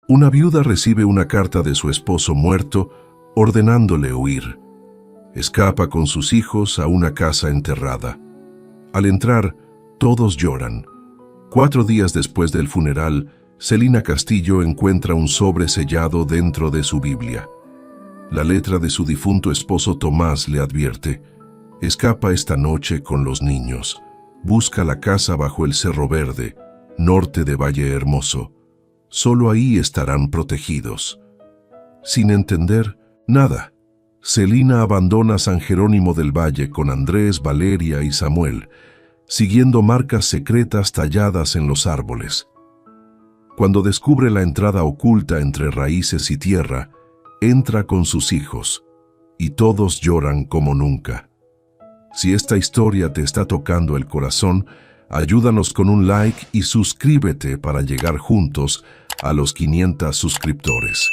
Una viuda recibe una carta de su esposo muerto ordenándole huir. Escapa con sus hijos a una casa enterrada. Al entrar, todos lloran. 4 días después del funeral, Celina Castillo encuentra un sobre sellado dentro de su Biblia. La letra de su difunto esposo Tomás le advierte: escapa esta noche con los niños. Busca la casa bajo el Cerro Verde, norte de Valle Hermoso. Solo ahí estarán protegidos. Sin entender nada, Celina abandona San Jerónimo del Valle con Andrés, Valeria y Samuel, siguiendo marcas secretas talladas en los árboles. Cuando descubre la entrada oculta entre raíces y tierra, entra con sus hijos, y todos lloran como nunca. Si esta historia te está tocando el corazón, ayúdanos con un like y suscríbete para llegar juntos a los 500 suscriptores.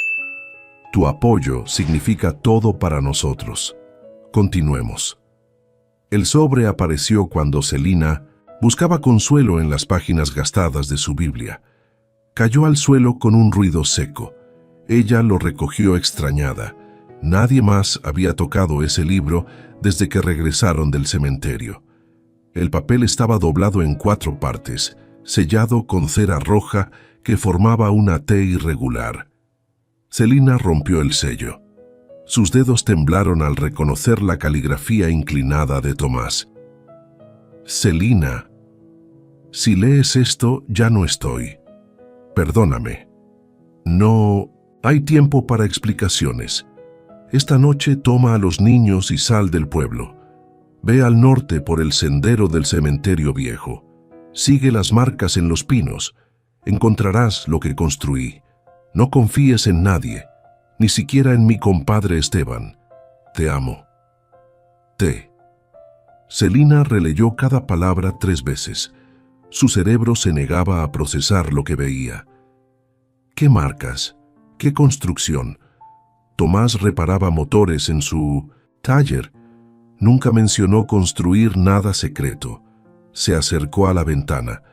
Tu apoyo significa todo para nosotros. Continuemos. El sobre apareció cuando Celina buscaba consuelo en las páginas gastadas de su Biblia. Cayó al suelo con un ruido seco. Ella lo recogió extrañada. Nadie más había tocado ese libro desde que regresaron del cementerio. El papel estaba doblado en 4 partes, sellado con cera roja que formaba una T irregular. Celina rompió el sello. Sus dedos temblaron al reconocer la caligrafía inclinada de Tomás. Celina, si lees esto, ya no estoy. Perdóname. No hay tiempo para explicaciones. Esta noche toma a los niños y sal del pueblo. Ve al norte por el sendero del cementerio viejo. Sigue las marcas en los pinos. Encontrarás lo que construí. No confíes en nadie, ni siquiera en mi compadre Esteban. Te amo. T. Celina releyó cada palabra 3 veces. Su cerebro se negaba a procesar lo que veía. ¿Qué marcas? ¿Qué construcción? Tomás reparaba motores en su taller. Nunca mencionó construir nada secreto. Se acercó a la ventana.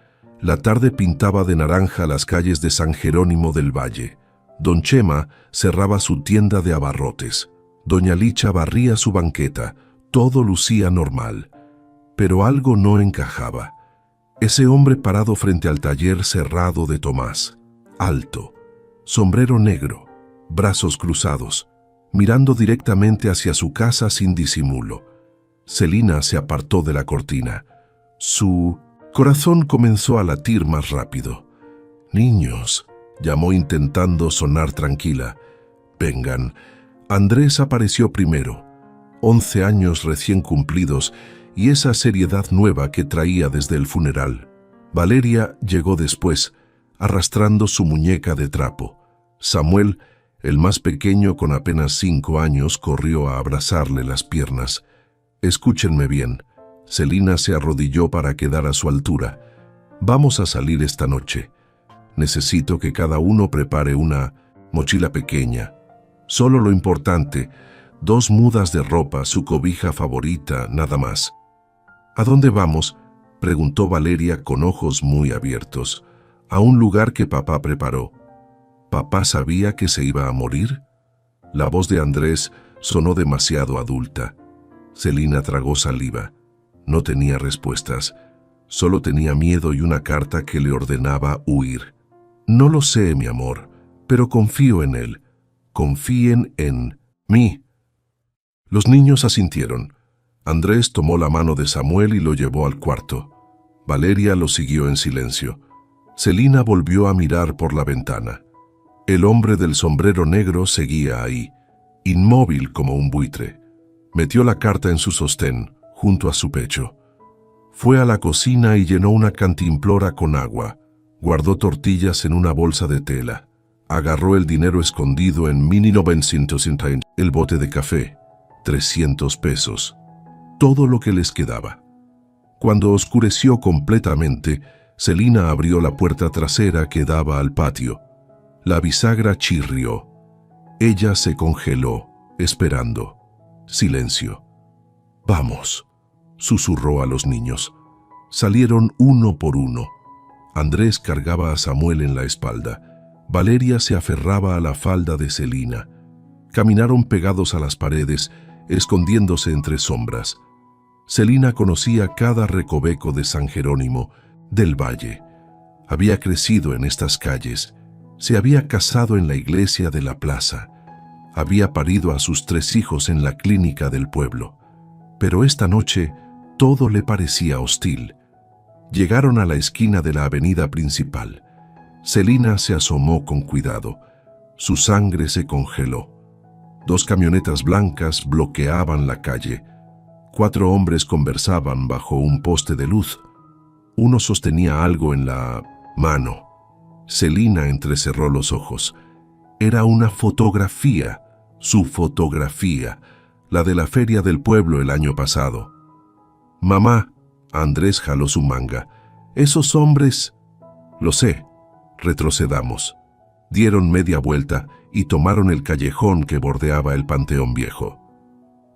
La tarde pintaba de naranja las calles de San Jerónimo del Valle. Don Chema cerraba su tienda de abarrotes. Doña Licha barría su banqueta. Todo lucía normal. Pero algo no encajaba. Ese hombre parado frente al taller cerrado de Tomás. Alto, sombrero negro, brazos cruzados, mirando directamente hacia su casa sin disimulo. Celina se apartó de la cortina. Su corazón comenzó a latir más rápido. «Niños», llamó intentando sonar tranquila. «Vengan». Andrés apareció primero. 11 años recién cumplidos y esa seriedad nueva que traía desde el funeral. Valeria llegó después, arrastrando su muñeca de trapo. Samuel, el más pequeño con apenas 5 años, corrió a abrazarle las piernas. Escúchenme bien. Celina se arrodilló para quedar a su altura. Vamos a salir esta noche. Necesito que cada uno prepare una mochila pequeña. Solo lo importante, 2 mudas de ropa, su cobija favorita, nada más. ¿A dónde vamos?, preguntó Valeria con ojos muy abiertos. A un lugar que papá preparó. ¿Papá sabía que se iba a morir? La voz de Andrés sonó demasiado adulta. Celina tragó saliva. No tenía respuestas. Solo tenía miedo y una carta que le ordenaba huir. No lo sé, mi amor, pero confío en él. Confíen en mí. Los niños asintieron. Andrés tomó la mano de Samuel y lo llevó al cuarto. Valeria lo siguió en silencio. Celina volvió a mirar por la ventana. El hombre del sombrero negro seguía ahí, inmóvil como un buitre. Metió la carta en su sostén, junto a su pecho. Fue a la cocina y llenó una cantimplora con agua. Guardó tortillas en una bolsa de tela. Agarró el dinero escondido en 1950, el bote de café, 300 pesos. Todo lo que les quedaba. Cuando oscureció completamente, Celina abrió la puerta trasera que daba al patio. La bisagra chirrió. Ella se congeló, esperando. Silencio. «Vamos», susurró a los niños. Salieron uno por uno. Andrés cargaba a Samuel en la espalda. Valeria se aferraba a la falda de Celina. Caminaron pegados a las paredes, escondiéndose entre sombras. Celina conocía cada recoveco de San Jerónimo, del Valle. Había crecido en estas calles. Se había casado en la iglesia de la plaza. Había parido a sus 3 hijos en la clínica del pueblo. Pero esta noche todo le parecía hostil. Llegaron a la esquina de la avenida principal. Celina se asomó con cuidado. Su sangre se congeló. 2 camionetas blancas bloqueaban la calle. 4 hombres conversaban bajo un poste de luz. Uno sostenía algo en la mano. Celina entrecerró los ojos. Era una fotografía, su fotografía, la de la feria del pueblo el año pasado. «Mamá», Andrés jaló su manga, «esos hombres...» «Lo sé», retrocedamos. Dieron media vuelta y tomaron el callejón que bordeaba el Panteón Viejo.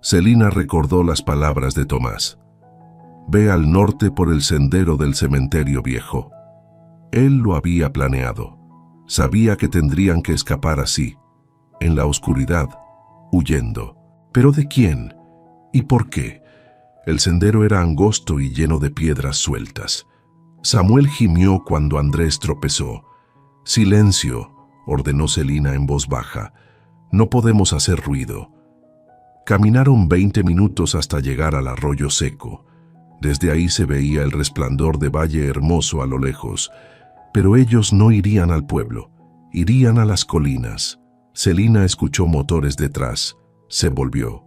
Celina recordó las palabras de Tomás. «Ve al norte por el sendero del cementerio viejo». Él lo había planeado. Sabía que tendrían que escapar así, en la oscuridad, huyendo. ¿Pero de quién? ¿Y por qué? El sendero era angosto y lleno de piedras sueltas. Samuel gimió cuando Andrés tropezó. «Silencio», ordenó Celina en voz baja. «No podemos hacer ruido». Caminaron 20 minutos hasta llegar al arroyo seco. Desde ahí se veía el resplandor de Valle Hermoso a lo lejos. Pero ellos no irían al pueblo, irían a las colinas. Celina escuchó motores detrás. Se volvió.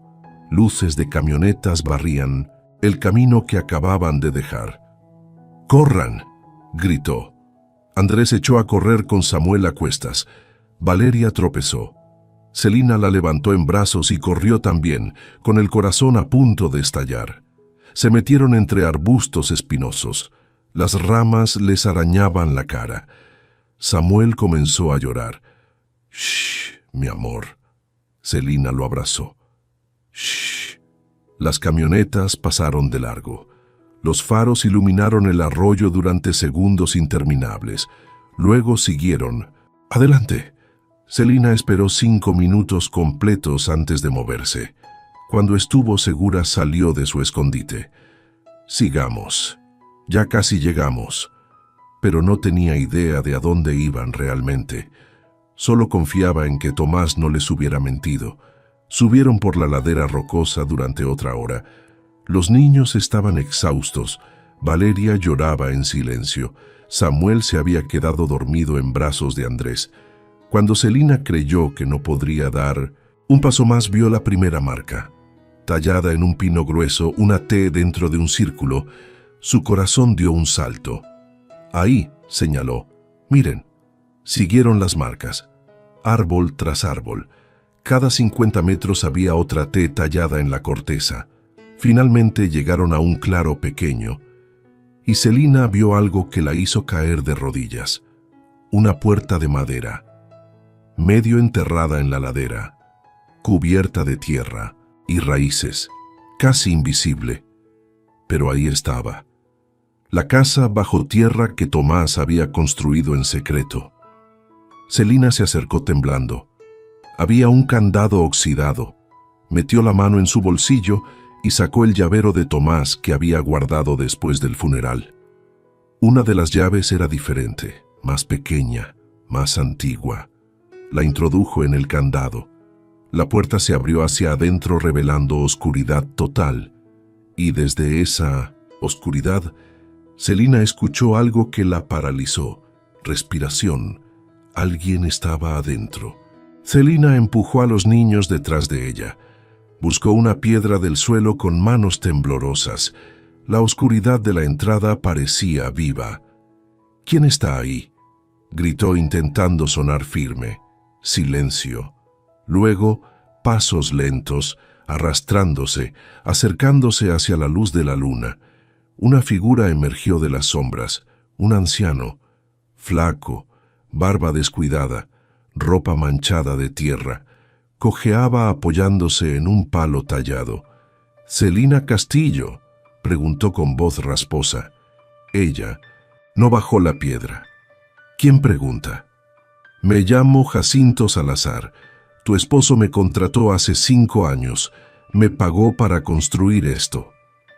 Luces de camionetas barrían el camino que acababan de dejar. «¡Corran!», gritó. Andrés echó a correr con Samuel a cuestas. Valeria tropezó. Celina la levantó en brazos y corrió también, con el corazón a punto de estallar. Se metieron entre arbustos espinosos. Las ramas les arañaban la cara. Samuel comenzó a llorar. «Shh, mi amor». Celina lo abrazó. «Shh». Las camionetas pasaron de largo. Los faros iluminaron el arroyo durante segundos interminables. Luego siguieron. «Adelante». Celina esperó 5 minutos completos antes de moverse. Cuando estuvo segura, salió de su escondite. «Sigamos. Ya casi llegamos». Pero no tenía idea de a dónde iban realmente. Solo confiaba en que Tomás no les hubiera mentido. Subieron por la ladera rocosa durante otra hora. Los niños estaban exhaustos. Valeria lloraba en silencio. Samuel se había quedado dormido en brazos de Andrés. Cuando Celina creyó que no podría dar un paso más, vio la primera marca. Tallada en un pino grueso, una T dentro de un círculo. Su corazón dio un salto. «Ahí», señaló. «Miren». Siguieron las marcas. Árbol tras árbol. Cada 50 metros había otra T tallada en la corteza. Finalmente llegaron a un claro pequeño. Y Celina vio algo que la hizo caer de rodillas. Una puerta de madera, medio enterrada en la ladera, cubierta de tierra y raíces, casi invisible. Pero ahí estaba. La casa bajo tierra que Tomás había construido en secreto. Celina se acercó temblando. Había un candado oxidado. Metió la mano en su bolsillo y sacó el llavero de Tomás que había guardado después del funeral. Una de las llaves era diferente, más pequeña, más antigua. La introdujo en el candado. La puerta se abrió hacia adentro revelando oscuridad total. Y desde esa oscuridad, Celina escuchó algo que la paralizó. Respiración. Alguien estaba adentro. Celina empujó a los niños detrás de ella. Buscó una piedra del suelo con manos temblorosas. La oscuridad de la entrada parecía viva. «¿Quién está ahí?», gritó intentando sonar firme. Silencio. Luego, pasos lentos, arrastrándose, acercándose hacia la luz de la luna. Una figura emergió de las sombras, un anciano, flaco, barba descuidada, ropa manchada de tierra. Cojeaba apoyándose en un palo tallado. «¿Celina Castillo?», preguntó con voz rasposa. Ella no bajó la piedra. «¿Quién pregunta?». Me llamo Jacinto Salazar. Tu esposo me contrató hace 5 años. Me pagó para construir esto.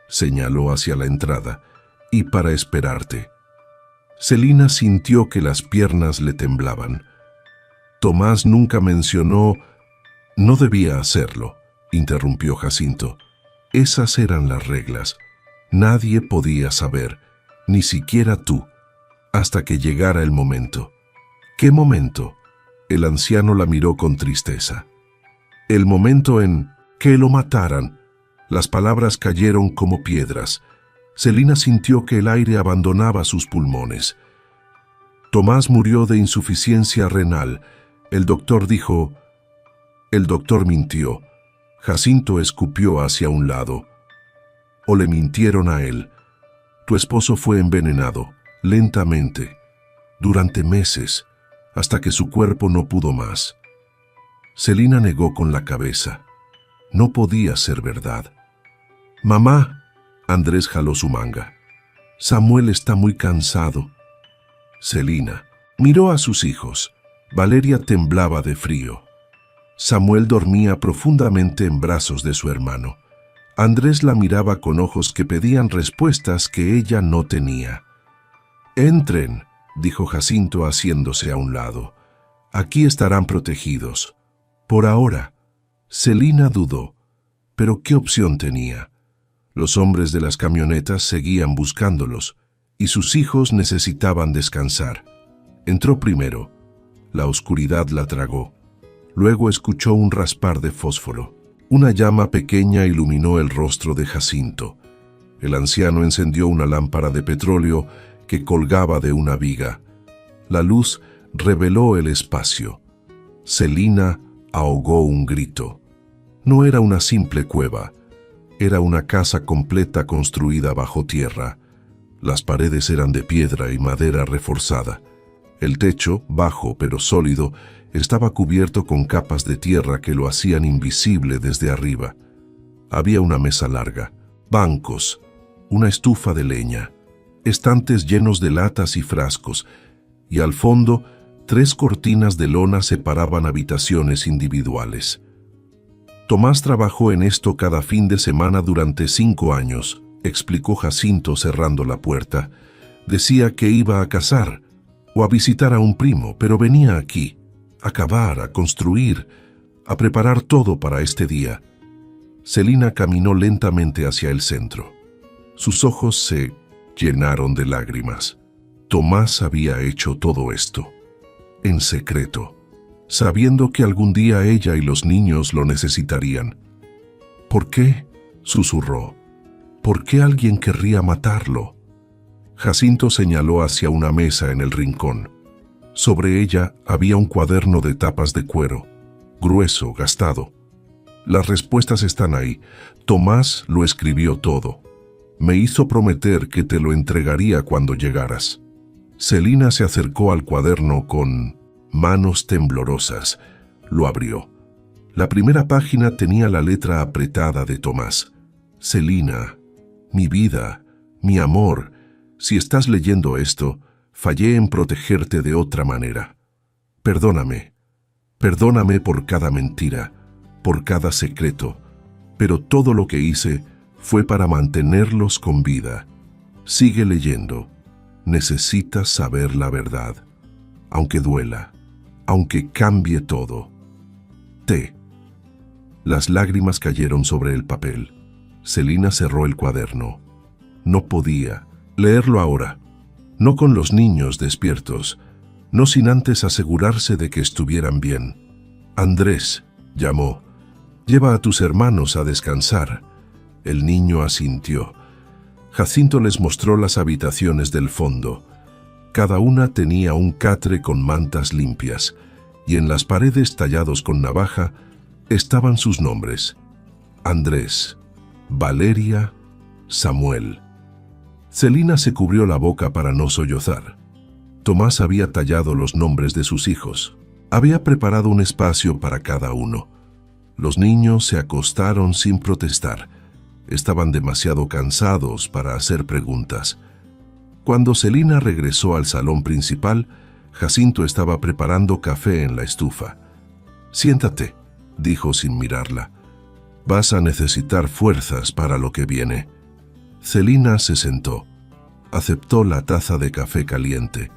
Señaló hacia la entrada. Y para esperarte. Celina sintió que las piernas le temblaban. Tomás nunca mencionó... No debía hacerlo, interrumpió Jacinto. Esas eran las reglas. Nadie podía saber, ni siquiera tú, hasta que llegara el momento. ¿Qué momento? El anciano la miró con tristeza. El momento en que lo mataran. Las palabras cayeron como piedras. Celina sintió que el aire abandonaba sus pulmones. Tomás murió de insuficiencia renal. El doctor dijo... El doctor mintió. Jacinto escupió hacia un lado. O le mintieron a él. Tu esposo fue envenenado, lentamente, durante meses, hasta que su cuerpo no pudo más. Celina negó con la cabeza. No podía ser verdad. Mamá, Andrés jaló su manga. Samuel está muy cansado. Celina miró a sus hijos. Valeria temblaba de frío. Samuel dormía profundamente en brazos de su hermano. Andrés la miraba con ojos que pedían respuestas que ella no tenía. «Entren», dijo Jacinto haciéndose a un lado. «Aquí estarán protegidos. Por ahora». Celina dudó. ¿Pero qué opción tenía? Los hombres de las camionetas seguían buscándolos, y sus hijos necesitaban descansar. Entró primero. La oscuridad la tragó. Luego escuchó un raspar de fósforo. Una llama pequeña iluminó el rostro de Jacinto. El anciano encendió una lámpara de petróleo que colgaba de una viga. La luz reveló el espacio. Celina ahogó un grito. No era una simple cueva. Era una casa completa construida bajo tierra. Las paredes eran de piedra y madera reforzada. El techo, bajo pero sólido, estaba cubierto con capas de tierra que lo hacían invisible desde arriba. Había una mesa larga, bancos, una estufa de leña, estantes llenos de latas y frascos, y al fondo 3 cortinas de lona separaban habitaciones individuales. Tomás trabajó en esto cada fin de semana durante 5 años, explicó Jacinto cerrando la puerta. Decía que iba a cazar o a visitar a un primo, pero venía aquí, a cavar, a construir, a preparar todo para este día. Celina caminó lentamente hacia el centro. Sus ojos se llenaron de lágrimas. Tomás había hecho todo esto, en secreto, sabiendo que algún día ella y los niños lo necesitarían. ¿Por qué?, susurró. ¿Por qué alguien querría matarlo? Jacinto señaló hacia una mesa en el rincón. Sobre ella había un cuaderno de tapas de cuero, grueso, gastado. Las respuestas están ahí. Tomás lo escribió todo. Me hizo prometer que te lo entregaría cuando llegaras. Celina se acercó al cuaderno con manos temblorosas. Lo abrió. La primera página tenía la letra apretada de Tomás. Celina, mi vida, mi amor, si estás leyendo esto, fallé en protegerte de otra manera. Perdóname. Perdóname por cada mentira, por cada secreto, pero todo lo que hice fue para mantenerlos con vida. Sigue leyendo. Necesitas saber la verdad, aunque duela, aunque cambie todo. T. Las lágrimas cayeron sobre el papel. Celina cerró el cuaderno. No podía leerlo ahora, no con los niños despiertos, no sin antes asegurarse de que estuvieran bien. Andrés, llamó, lleva a tus hermanos a descansar. El niño asintió. Jacinto les mostró las habitaciones del fondo. Cada una tenía un catre con mantas limpias, y en las paredes tallados con navaja estaban sus nombres: Andrés, Valeria, Samuel. Celina se cubrió la boca para no sollozar. Tomás había tallado los nombres de sus hijos. Había preparado un espacio para cada uno. Los niños se acostaron sin protestar. Estaban demasiado cansados para hacer preguntas. Cuando Celina regresó al salón principal, Jacinto estaba preparando café en la estufa. «Siéntate», dijo sin mirarla. «Vas a necesitar fuerzas para lo que viene». Celina se sentó. Aceptó la taza de café caliente.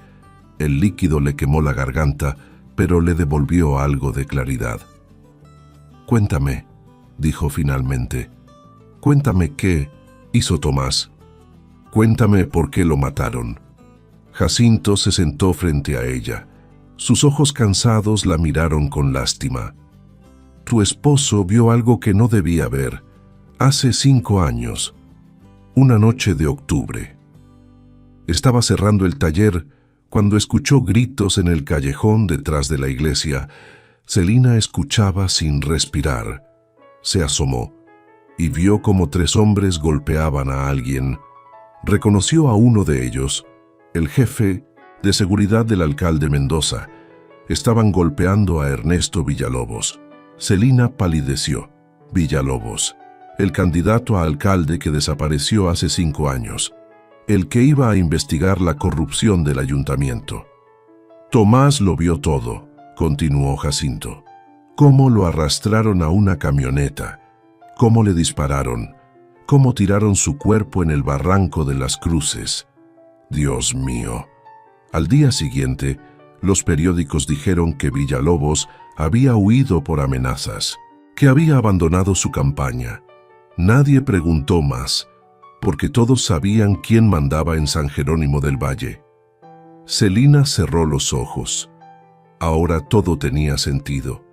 El líquido le quemó la garganta, pero le devolvió algo de claridad. «Cuéntame», dijo finalmente. «Cuéntame qué hizo Tomás. Cuéntame por qué lo mataron». Jacinto se sentó frente a ella. Sus ojos cansados la miraron con lástima. «Tu esposo vio algo que no debía ver. Hace 5 años. Una noche de octubre. Estaba cerrando el taller cuando escuchó gritos en el callejón detrás de la iglesia. Celina escuchaba sin respirar. Se asomó y vio cómo 3 hombres golpeaban a alguien. Reconoció a uno de ellos, el jefe de seguridad del alcalde Mendoza. Estaban golpeando a Ernesto Villalobos. Celina palideció. Villalobos, el candidato a alcalde que desapareció hace 5 años, el que iba a investigar la corrupción del ayuntamiento. Tomás lo vio todo, continuó Jacinto. Cómo lo arrastraron a una camioneta, cómo le dispararon, cómo tiraron su cuerpo en el barranco de las Cruces. Dios mío. Al día siguiente, los periódicos dijeron que Villalobos había huido por amenazas, que había abandonado su campaña. Nadie preguntó más, porque todos sabían quién mandaba en San Jerónimo del Valle. Celina cerró los ojos. Ahora todo tenía sentido.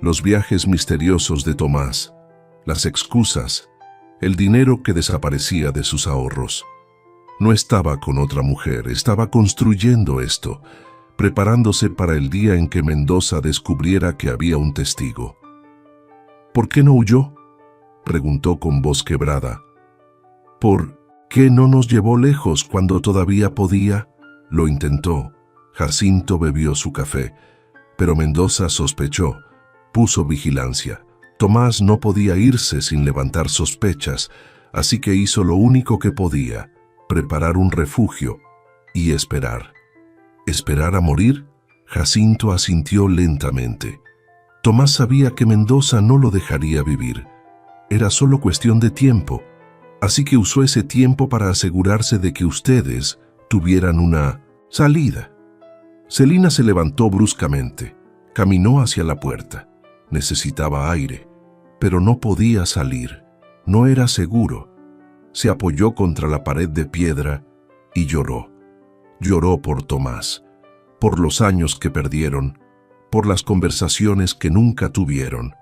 Los viajes misteriosos de Tomás, las excusas, el dinero que desaparecía de sus ahorros. No estaba con otra mujer, estaba construyendo esto, preparándose para el día en que Mendoza descubriera que había un testigo. «¿Por qué no huyó?», preguntó con voz quebrada. «¿Por qué no nos llevó lejos cuando todavía podía?». Lo intentó. Jacinto bebió su café, pero Mendoza sospechó, puso vigilancia. Tomás no podía irse sin levantar sospechas, así que hizo lo único que podía, preparar un refugio y esperar. ¿Esperar a morir? Jacinto asintió lentamente. Tomás sabía que Mendoza no lo dejaría vivir. Era solo cuestión de tiempo, así que usó ese tiempo para asegurarse de que ustedes tuvieran una salida. Celina se levantó bruscamente, caminó hacia la puerta. Necesitaba aire, pero no podía salir. No era seguro. Se apoyó contra la pared de piedra y lloró. Lloró por Tomás, por los años que perdieron, por las conversaciones que nunca tuvieron,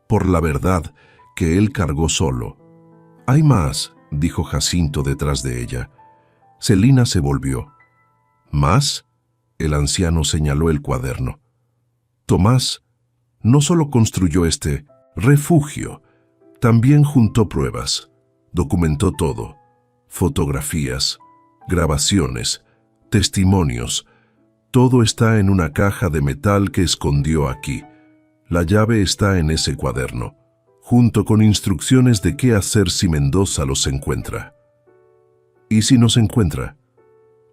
por la verdad que él cargó solo. «Hay más», dijo Jacinto detrás de ella. Celina se volvió. «¿Más?», el anciano señaló el cuaderno. «Tomás no solo construyó este refugio, también juntó pruebas, documentó todo, fotografías, grabaciones, testimonios. Todo está en una caja de metal que escondió aquí. La llave está en ese cuaderno, junto con instrucciones de qué hacer si Mendoza los encuentra». «¿Y si nos encuentra?».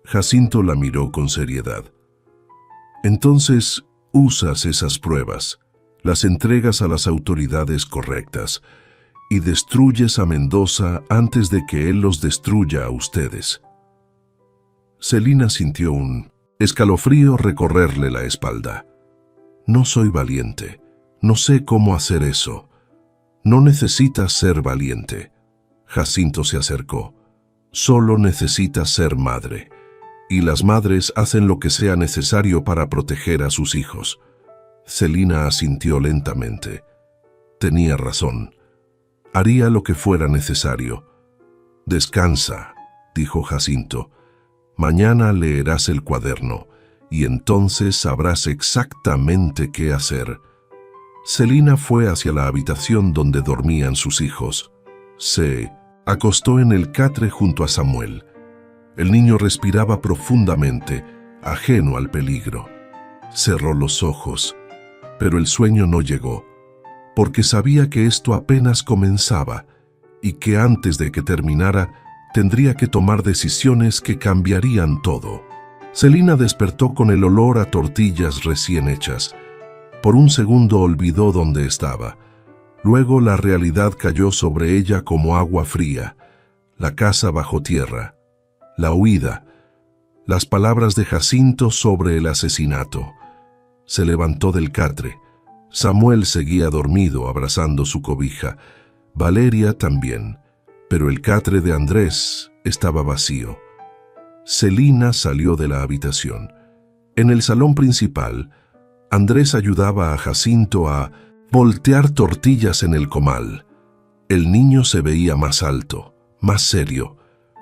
Jacinto la miró con seriedad. «Entonces usas esas pruebas, las entregas a las autoridades correctas y destruyes a Mendoza antes de que él los destruya a ustedes». Celina sintió un escalofrío recorrerle la espalda. «No soy valiente. No sé cómo hacer eso». «No necesitas ser valiente». Jacinto se acercó. «Solo necesitas ser madre. Y las madres hacen lo que sea necesario para proteger a sus hijos». Celina asintió lentamente. Tenía razón. Haría lo que fuera necesario. «Descansa», dijo Jacinto. «Mañana leerás el cuaderno y entonces sabrás exactamente qué hacer». Celina fue hacia la habitación donde dormían sus hijos. Se acostó en el catre junto a Samuel. El niño respiraba profundamente, ajeno al peligro. Cerró los ojos, pero el sueño no llegó, porque sabía que esto apenas comenzaba y que antes de que terminara tendría que tomar decisiones que cambiarían todo. Celina despertó con el olor a tortillas recién hechas. Por un segundo olvidó dónde estaba. Luego la realidad cayó sobre ella como agua fría. La casa bajo tierra, la huida, las palabras de Jacinto sobre el asesinato. Se levantó del catre. Samuel seguía dormido abrazando su cobija. Valeria también, pero el catre de Andrés estaba vacío. Celina salió de la habitación. En el salón principal, Andrés ayudaba a Jacinto a voltear tortillas en el comal. El niño se veía más alto, más serio,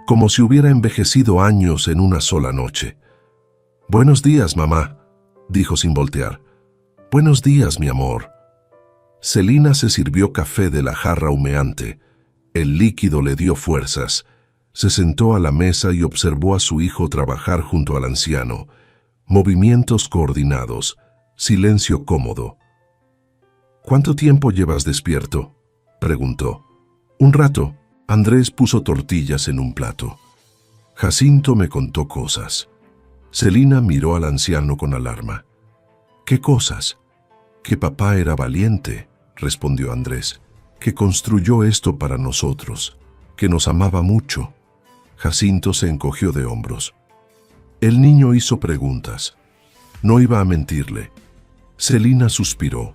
como si hubiera envejecido años en una sola noche. «Buenos días, mamá», dijo sin voltear. «Buenos días, mi amor». Celina se sirvió café de la jarra humeante. El líquido le dio fuerzas. Se sentó a la mesa y observó a su hijo trabajar junto al anciano. Movimientos coordinados, silencio cómodo. «¿Cuánto tiempo llevas despierto?», preguntó. «Un rato». Andrés puso tortillas en un plato. Jacinto me contó cosas. Celina miró al anciano con alarma. «¿Qué cosas?». «Que papá era valiente», respondió Andrés, «que construyó esto para nosotros, que nos amaba mucho». Jacinto se encogió de hombros. El niño hizo preguntas. No iba a mentirle. Celina suspiró.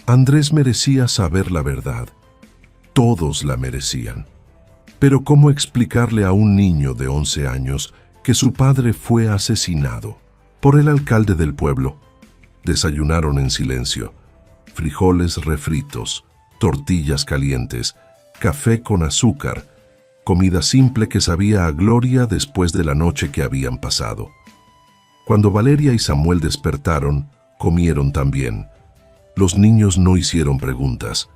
Andrés merecía saber la verdad. Todos la merecían. Pero ¿cómo explicarle a un niño de 11 años que su padre fue asesinado por el alcalde del pueblo? Desayunaron en silencio. Frijoles refritos, tortillas calientes, café con azúcar, comida simple que sabía a gloria después de la noche que habían pasado. Cuando Valeria y Samuel despertaron, comieron también. Los niños no hicieron preguntas.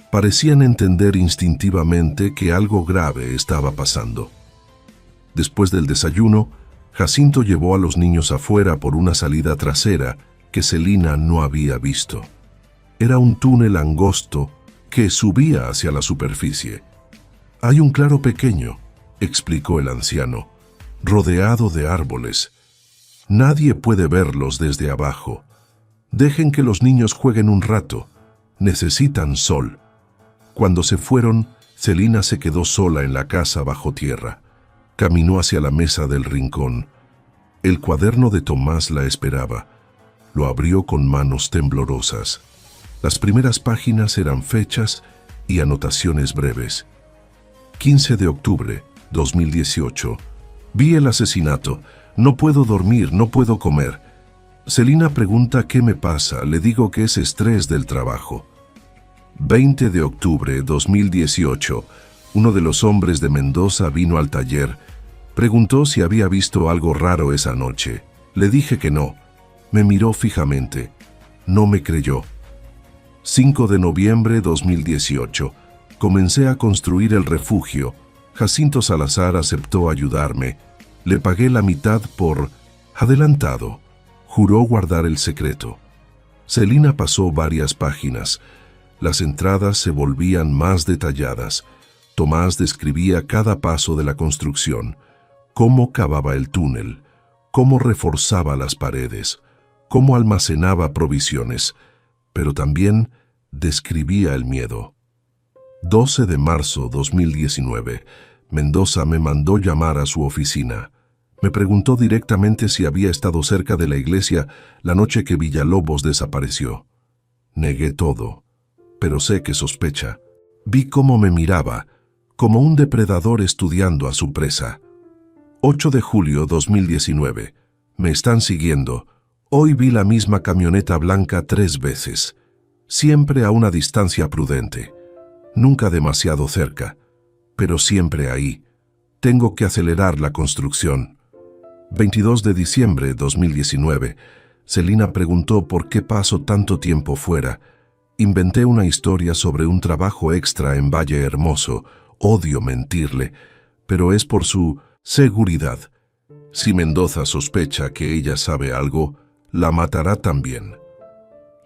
Parecían entender instintivamente que algo grave estaba pasando. Después del desayuno, Jacinto llevó a los niños afuera por una salida trasera que Celina no había visto. Era un túnel angosto que subía hacia la superficie. «Hay un claro pequeño», explicó el anciano, «rodeado de árboles. Nadie puede verlos desde abajo. Dejen que los niños jueguen un rato. Necesitan sol». Cuando se fueron, Celina se quedó sola en la casa bajo tierra. Caminó hacia la mesa del rincón. El cuaderno de Tomás la esperaba. Lo abrió con manos temblorosas. Las primeras páginas eran fechas y anotaciones breves. 15 de octubre, 2018. Vi el asesinato. No puedo dormir, no puedo comer. Celina pregunta qué me pasa. Le digo que es estrés del trabajo. 20 de octubre, 2018. Uno de los hombres de Mendoza vino al taller. Preguntó si había visto algo raro esa noche. Le dije que no. Me miró fijamente. No me creyó. 5 de noviembre 2018. Comencé a construir el refugio. Jacinto Salazar aceptó ayudarme. Le pagué la mitad por adelantado. Juró guardar el secreto. Celina pasó varias páginas. Las entradas se volvían más detalladas. Tomás describía cada paso de la construcción, cómo cavaba el túnel, cómo reforzaba las paredes, cómo almacenaba provisiones, pero también describía el miedo. 12 de marzo 2019, Mendoza me mandó llamar a su oficina. Me preguntó directamente si había estado cerca de la iglesia la noche que Villalobos desapareció. Negué todo, pero sé que sospecha. Vi cómo me miraba, como un depredador estudiando a su presa. 8 de julio 2019. Me están siguiendo. Hoy vi la misma camioneta blanca 3 veces. Siempre a una distancia prudente. Nunca demasiado cerca, pero siempre ahí. Tengo que acelerar la construcción. 22 de diciembre 2019. Celina preguntó por qué paso tanto tiempo fuera. Inventé una historia sobre un trabajo extra en Valle Hermoso. Odio mentirle, pero es por su seguridad. Si Mendoza sospecha que ella sabe algo, la matará también.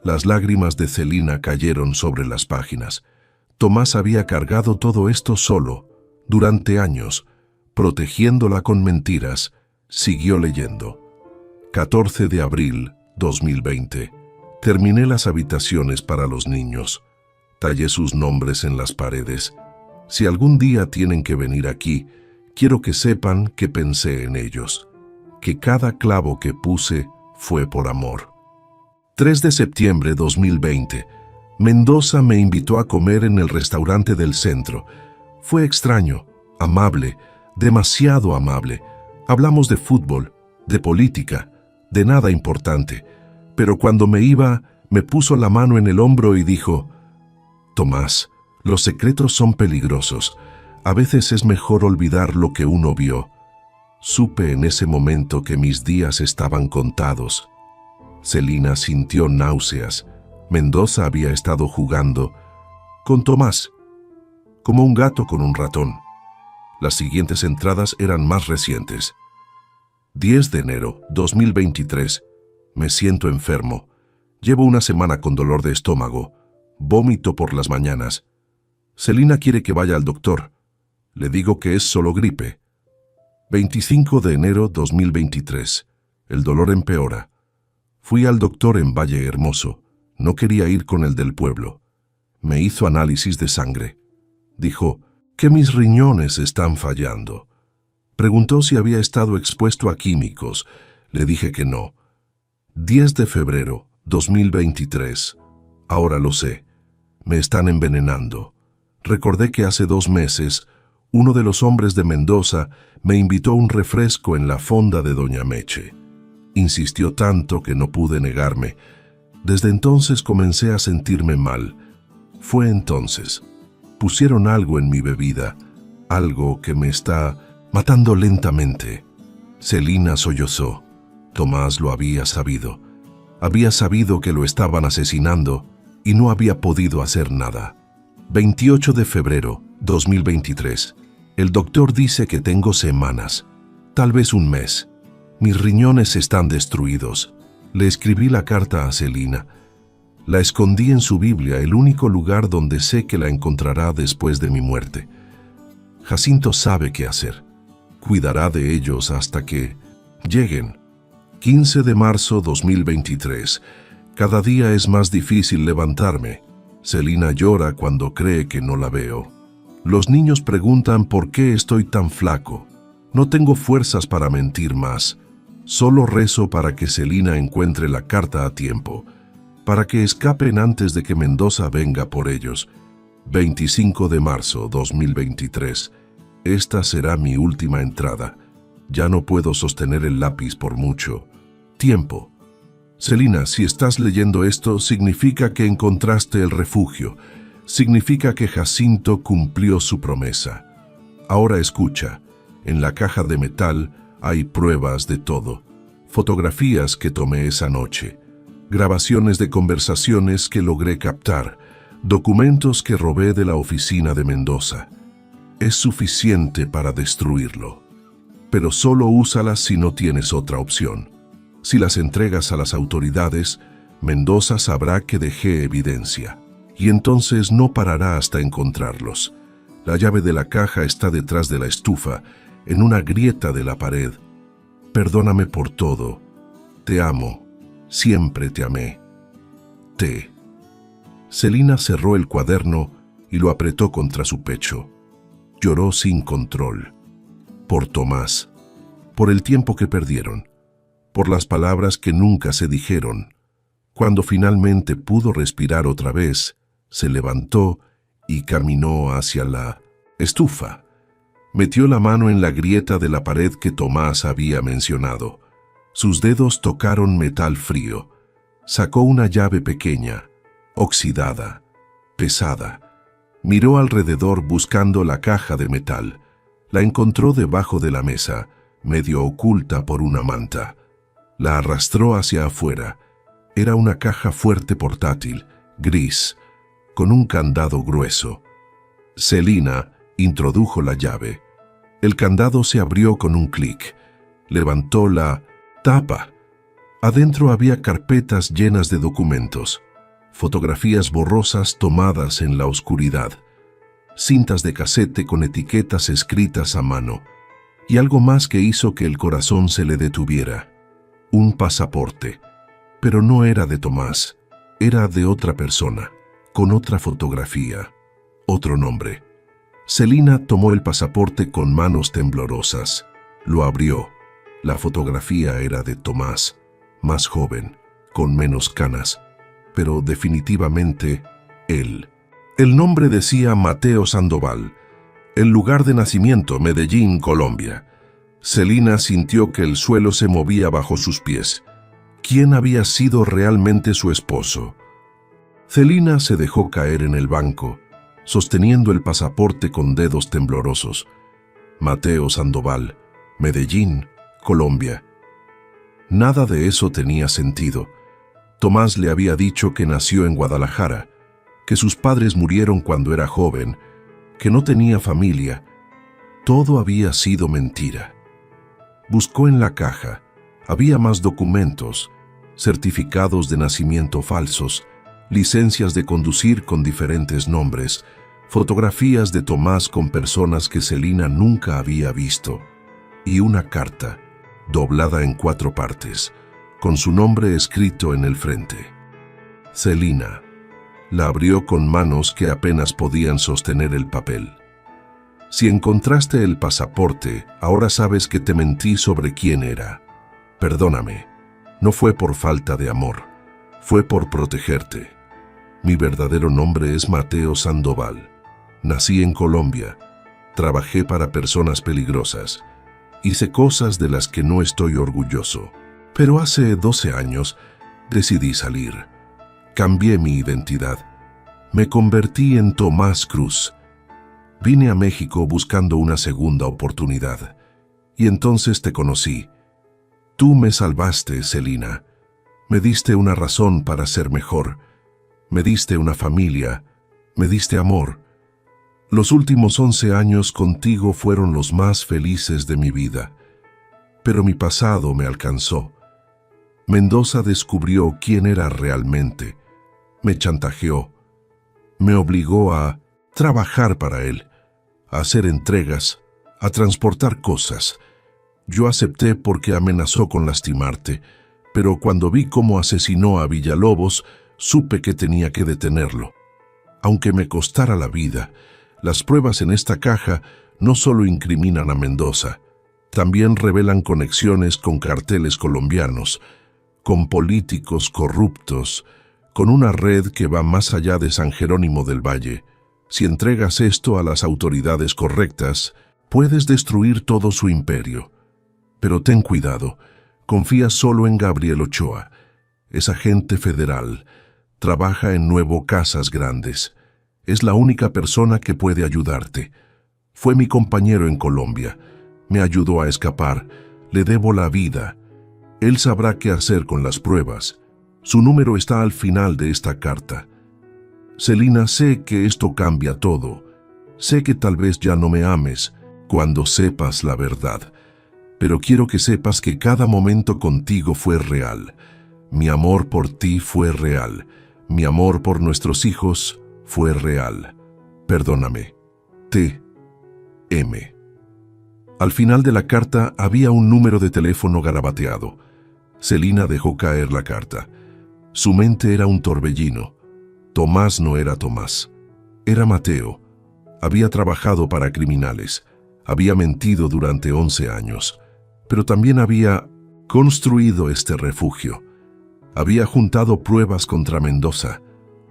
Las lágrimas de Celina cayeron sobre las páginas. Tomás había cargado todo esto solo, durante años, protegiéndola con mentiras. Siguió leyendo. 14 de abril 2020. Terminé las habitaciones para los niños. Tallé sus nombres en las paredes. Si algún día tienen que venir aquí, quiero que sepan que pensé en ellos, que cada clavo que puse fue por amor. 3 de septiembre 2020. Mendoza me invitó a comer en el restaurante del centro. Fue extraño, amable, demasiado amable. Hablamos de fútbol, de política, de nada importante. Pero cuando me iba, me puso la mano en el hombro y dijo: «Tomás, los secretos son peligrosos. A veces es mejor olvidar lo que uno vio». Supe en ese momento que mis días estaban contados. Celina sintió náuseas. Mendoza había estado jugando con Tomás, como un gato con un ratón. Las siguientes entradas eran más recientes. 10 de enero 2023. Me siento enfermo. Llevo una semana con dolor de estómago. Vómito por las mañanas. Celina quiere que vaya al doctor. Le digo que es solo gripe. 25 de enero 2023. El dolor empeora. Fui al doctor en Valle Hermoso. No quería ir con el del pueblo. Me hizo análisis de sangre. Dijo que mis riñones están fallando. Preguntó si había estado expuesto a químicos. Le dije que no. 10 de febrero 2023. Ahora lo sé. Me están envenenando. Recordé que hace 2 meses, uno de los hombres de Mendoza me invitó a un refresco en la fonda de Doña Meche. Insistió tanto que no pude negarme. Desde entonces comencé a sentirme mal. Fue entonces. Pusieron algo en mi bebida, algo que me está matando lentamente. Celina sollozó. Tomás lo había sabido. Había sabido que lo estaban asesinando y no había podido hacer nada. 28 de febrero 2023. El doctor dice que tengo semanas, tal vez un mes. Mis riñones están destruidos. Le escribí la carta a Celina. La escondí en su Biblia, el único lugar donde sé que la encontrará después de mi muerte. Jacinto sabe qué hacer. Cuidará de ellos hasta que lleguen. 15 de marzo 2023. Cada día es más difícil levantarme. Celina llora cuando cree que no la veo. Los niños preguntan por qué estoy tan flaco. No tengo fuerzas para mentir más. Solo rezo para que Celina encuentre la carta a tiempo, para que escapen antes de que Mendoza venga por ellos. 25 de marzo 2023. Esta será mi última entrada. Ya no puedo sostener el lápiz por mucho tiempo. Celina, si estás leyendo esto, significa que encontraste el refugio. Significa que Jacinto cumplió su promesa. Ahora escucha. En la caja de metal hay pruebas de todo. Fotografías que tomé esa noche. Grabaciones de conversaciones que logré captar. Documentos que robé de la oficina de Mendoza. Es suficiente para destruirlo. Pero solo úsalas si no tienes otra opción. Si las entregas a las autoridades, Mendoza sabrá que dejé evidencia. Y entonces no parará hasta encontrarlos. La llave de la caja está detrás de la estufa, en una grieta de la pared. Perdóname por todo. Te amo. Siempre te amé. T. Celina cerró el cuaderno y lo apretó contra su pecho. Lloró sin control. Por Tomás. Por el tiempo que perdieron. Por las palabras que nunca se dijeron. Cuando finalmente pudo respirar otra vez, se levantó y caminó hacia la estufa. Metió la mano en la grieta de la pared que Tomás había mencionado. Sus dedos tocaron metal frío. Sacó una llave pequeña, oxidada, pesada. Miró alrededor buscando la caja de metal. La encontró debajo de la mesa, medio oculta por una manta. La arrastró hacia afuera. Era una caja fuerte portátil, gris, con un candado grueso. Celina introdujo la llave. El candado se abrió con un clic. Levantó la tapa. Adentro había carpetas llenas de documentos, fotografías borrosas tomadas en la oscuridad, cintas de casete con etiquetas escritas a mano, y algo más que hizo que el corazón se le detuviera. Un pasaporte. Pero no era de Tomás, era de otra persona, con otra fotografía, otro nombre. Celina tomó el pasaporte con manos temblorosas. Lo abrió. La fotografía era de Tomás, más joven, con menos canas, pero definitivamente él. El nombre decía Mateo Sandoval. El lugar de nacimiento, Medellín, Colombia. Celina sintió que el suelo se movía bajo sus pies. ¿Quién había sido realmente su esposo? Celina se dejó caer en el banco, sosteniendo el pasaporte con dedos temblorosos. Mateo Sandoval, Medellín, Colombia. Nada de eso tenía sentido. Tomás le había dicho que nació en Guadalajara, que sus padres murieron cuando era joven, que no tenía familia. Todo había sido mentira. Buscó en la caja. Había más documentos, certificados de nacimiento falsos, licencias de conducir con diferentes nombres, fotografías de Tomás con personas que Celina nunca había visto, y una carta, doblada en 4 partes, con su nombre escrito en el frente. Celina. La abrió con manos que apenas podían sostener el papel. Si encontraste el pasaporte, ahora sabes que te mentí sobre quién era. Perdóname. No fue por falta de amor. Fue por protegerte. Mi verdadero nombre es Mateo Sandoval. Nací en Colombia. Trabajé para personas peligrosas. Hice cosas de las que no estoy orgulloso. Pero hace 12 años decidí salir. Cambié mi identidad. Me convertí en Tomás Cruz. Vine a México buscando una segunda oportunidad. Y entonces te conocí. Tú me salvaste, Celina. Me diste una razón para ser mejor. Me diste una familia. Me diste amor. Los últimos 11 años contigo fueron los más felices de mi vida. Pero mi pasado me alcanzó. Mendoza descubrió quién era realmente. Me chantajeó. Me obligó a trabajar para él, a hacer entregas, a transportar cosas. Yo acepté porque amenazó con lastimarte, pero cuando vi cómo asesinó a Villalobos, supe que tenía que detenerlo. Aunque me costara la vida, las pruebas en esta caja no solo incriminan a Mendoza, también revelan conexiones con carteles colombianos, con políticos corruptos, con una red que va más allá de San Jerónimo del Valle. Si entregas esto a las autoridades correctas, puedes destruir todo su imperio. Pero ten cuidado, confía solo en Gabriel Ochoa. Es agente federal, trabaja en Nuevo Casas Grandes. Es la única persona que puede ayudarte. Fue mi compañero en Colombia. Me ayudó a escapar. Le debo la vida. Él sabrá qué hacer con las pruebas. Su número está al final de esta carta. Celina, sé que esto cambia todo. Sé que tal vez ya no me ames cuando sepas la verdad. Pero quiero que sepas que cada momento contigo fue real. Mi amor por ti fue real. Mi amor por nuestros hijos fue real. Perdóname. T.M. Al final de la carta había un número de teléfono garabateado. Celina dejó caer la carta. Su mente era un torbellino. Tomás no era Tomás. Era Mateo. Había trabajado para criminales. Había mentido durante 11 años. Pero también había construido este refugio. Había juntado pruebas contra Mendoza.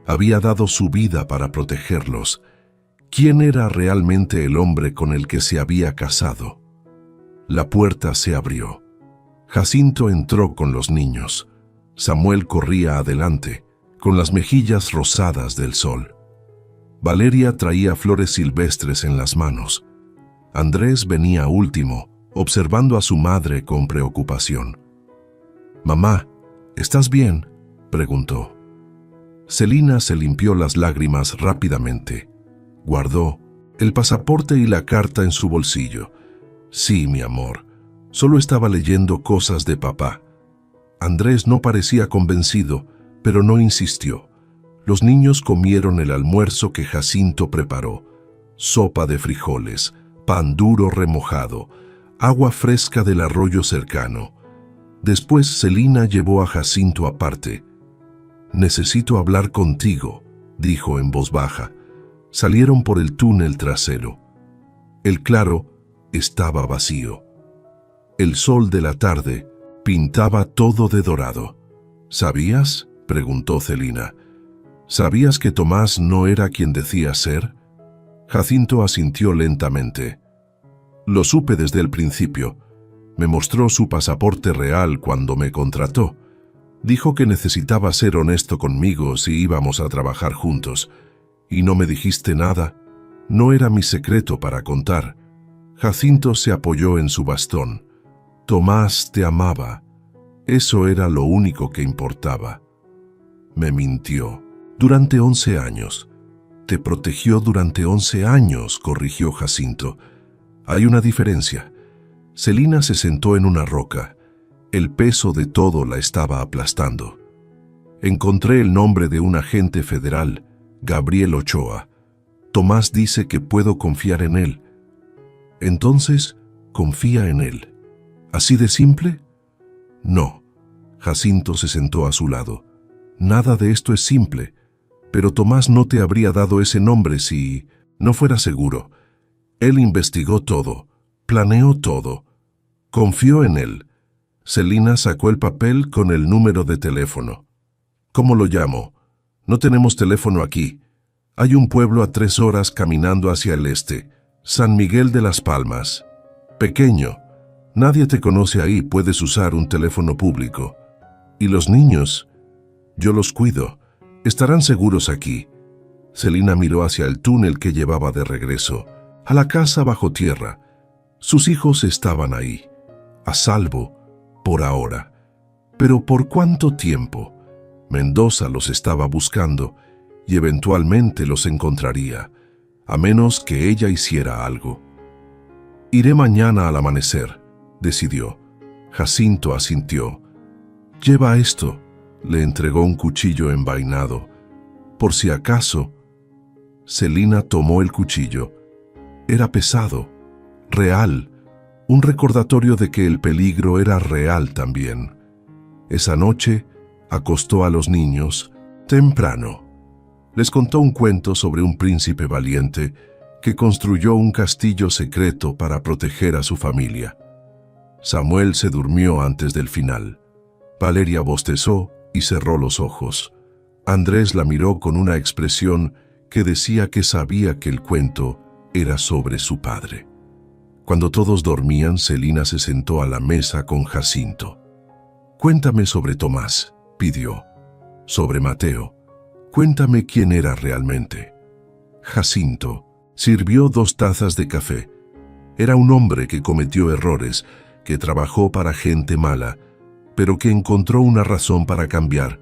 Había dado su vida para protegerlos. ¿Quién era realmente el hombre con el que se había casado? La puerta se abrió. Jacinto entró con los niños. Samuel corría adelante, con las mejillas rosadas del sol. Valeria traía flores silvestres en las manos. Andrés venía último, observando a su madre con preocupación. «Mamá, ¿estás bien?», preguntó. Celina se limpió las lágrimas rápidamente. Guardó el pasaporte y la carta en su bolsillo. «Sí, mi amor, solo estaba leyendo cosas de papá». Andrés no parecía convencido, pero no insistió. Los niños comieron el almuerzo que Jacinto preparó. Sopa de frijoles, pan duro remojado, agua fresca del arroyo cercano. Después Celina llevó a Jacinto aparte. «Necesito hablar contigo», dijo en voz baja. Salieron por el túnel trasero. El claro estaba vacío. El sol de la tarde pintaba todo de dorado. «¿Sabías?», preguntó Celina. «¿Sabías que Tomás no era quien decía ser?». Jacinto asintió lentamente. «Lo supe desde el principio. Me mostró su pasaporte real cuando me contrató. Dijo que necesitaba ser honesto conmigo si íbamos a trabajar juntos. ¿Y no me dijiste nada? No era mi secreto para contar». Jacinto se apoyó en su bastón. «Tomás te amaba. Eso era lo único que importaba». «Me mintió. Durante 11 años. Te protegió durante 11 años», corrigió Jacinto. «Hay una diferencia». Celina se sentó en una roca. El peso de todo la estaba aplastando. «Encontré el nombre de un agente federal, Gabriel Ochoa. Tomás dice que puedo confiar en él». «Entonces, confía en él». ¿Así de simple? «No». Jacinto se sentó a su lado. «Nada de esto es simple. Pero Tomás no te habría dado ese nombre si no fuera seguro. Él investigó todo, planeó todo. Confió en él». Celina sacó el papel con el número de teléfono. «¿Cómo lo llamo? No tenemos teléfono aquí. Hay un pueblo a 3 horas caminando hacia el este, San Miguel de las Palmas. Pequeño. Nadie te conoce ahí, puedes usar un teléfono público. ¿Y los niños? Yo los cuido. Estarán seguros aquí». Celina miró hacia el túnel que llevaba de regreso, a la casa bajo tierra. Sus hijos estaban ahí, a salvo, por ahora. Pero ¿por cuánto tiempo? Mendoza los estaba buscando y eventualmente los encontraría, a menos que ella hiciera algo. «Iré mañana al amanecer», decidió. Jacinto asintió. «Lleva esto», le entregó un cuchillo envainado. «Por si acaso». Celina tomó el cuchillo. Era pesado, real, un recordatorio de que el peligro era real también. Esa noche acostó a los niños temprano. Les contó un cuento sobre un príncipe valiente que construyó un castillo secreto para proteger a su familia. Samuel se durmió antes del final. Valeria bostezó y cerró los ojos. Andrés la miró con una expresión que decía que sabía que el cuento era sobre su padre. Cuando todos dormían, Celina se sentó a la mesa con Jacinto. «Cuéntame sobre Tomás», pidió. «Sobre Mateo. Cuéntame quién era realmente». Jacinto sirvió 2 tazas de café. Era un hombre que cometió errores, que trabajó para gente mala, pero que encontró una razón para cambiar.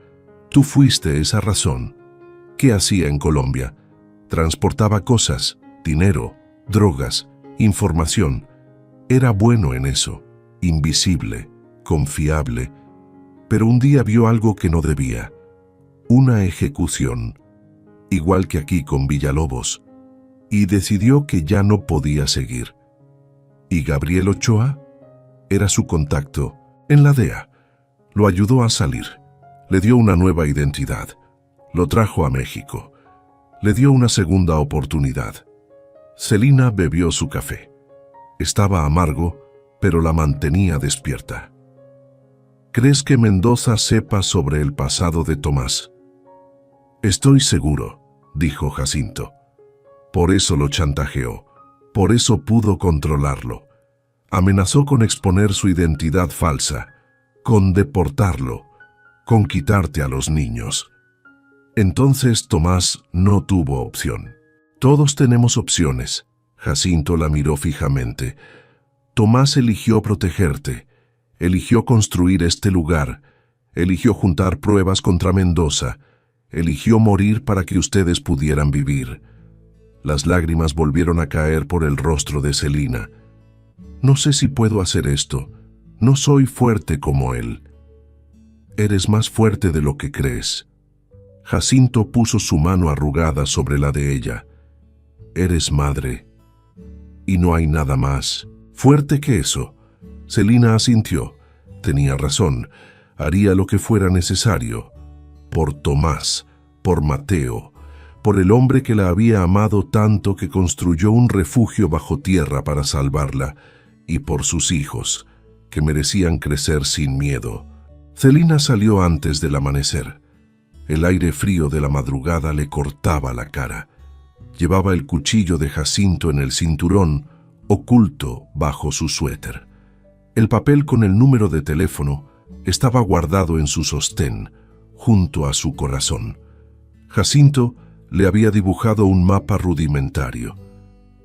Tú fuiste esa razón. ¿Qué hacía en Colombia? Transportaba cosas, dinero, drogas, información. Era bueno en eso, invisible, confiable. Pero un día vio algo que no debía. Una ejecución, igual que aquí con Villalobos, y decidió que ya no podía seguir. ¿Y Gabriel Ochoa? Era su contacto en la DEA. Lo ayudó a salir. Le dio una nueva identidad. Lo trajo a México. Le dio una segunda oportunidad. Celina bebió su café. Estaba amargo, pero la mantenía despierta. ¿Crees que Mendoza sepa sobre el pasado de Tomás? Estoy seguro, dijo Jacinto. Por eso lo chantajeó. Por eso pudo controlarlo. Amenazó con exponer su identidad falsa, con deportarlo, con quitarte a los niños. Entonces Tomás no tuvo opción. Todos tenemos opciones. Jacinto la miró fijamente. Tomás eligió protegerte, eligió construir este lugar, eligió juntar pruebas contra Mendoza, eligió morir para que ustedes pudieran vivir. Las lágrimas volvieron a caer por el rostro de Celina. No sé si puedo hacer esto. No soy fuerte como él. Eres más fuerte de lo que crees. Jacinto puso su mano arrugada sobre la de ella. Eres madre. Y no hay nada más fuerte que eso. Celina asintió. Tenía razón, haría lo que fuera necesario. Por Tomás, por Mateo, por el hombre que la había amado tanto que construyó un refugio bajo tierra para salvarla, y por sus hijos, que merecían crecer sin miedo. Celina salió antes del amanecer. El aire frío de la madrugada le cortaba la cara. Llevaba el cuchillo de Jacinto en el cinturón, oculto bajo su suéter. El papel con el número de teléfono estaba guardado en su sostén, junto a su corazón. Jacinto le había dibujado un mapa rudimentario.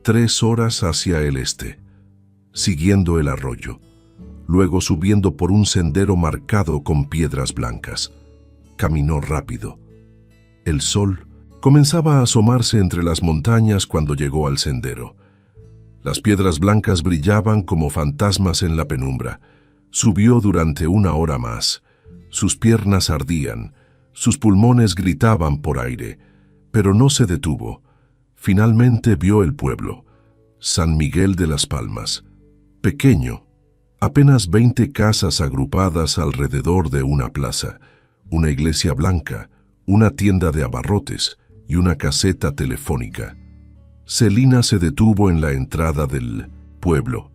3 horas hacia el este, siguiendo el arroyo, luego subiendo por un sendero marcado con piedras blancas. Caminó rápido. El sol comenzaba a asomarse entre las montañas cuando llegó al sendero. Las piedras blancas brillaban como fantasmas en la penumbra. Subió durante 1 hora más. Sus piernas ardían, sus pulmones gritaban por aire, pero no se detuvo. Finalmente vio el pueblo, San Miguel de las Palmas. Pequeño, apenas 20 casas agrupadas alrededor de una plaza, una iglesia blanca, una tienda de abarrotes y una caseta telefónica. Celina se detuvo en la entrada del pueblo.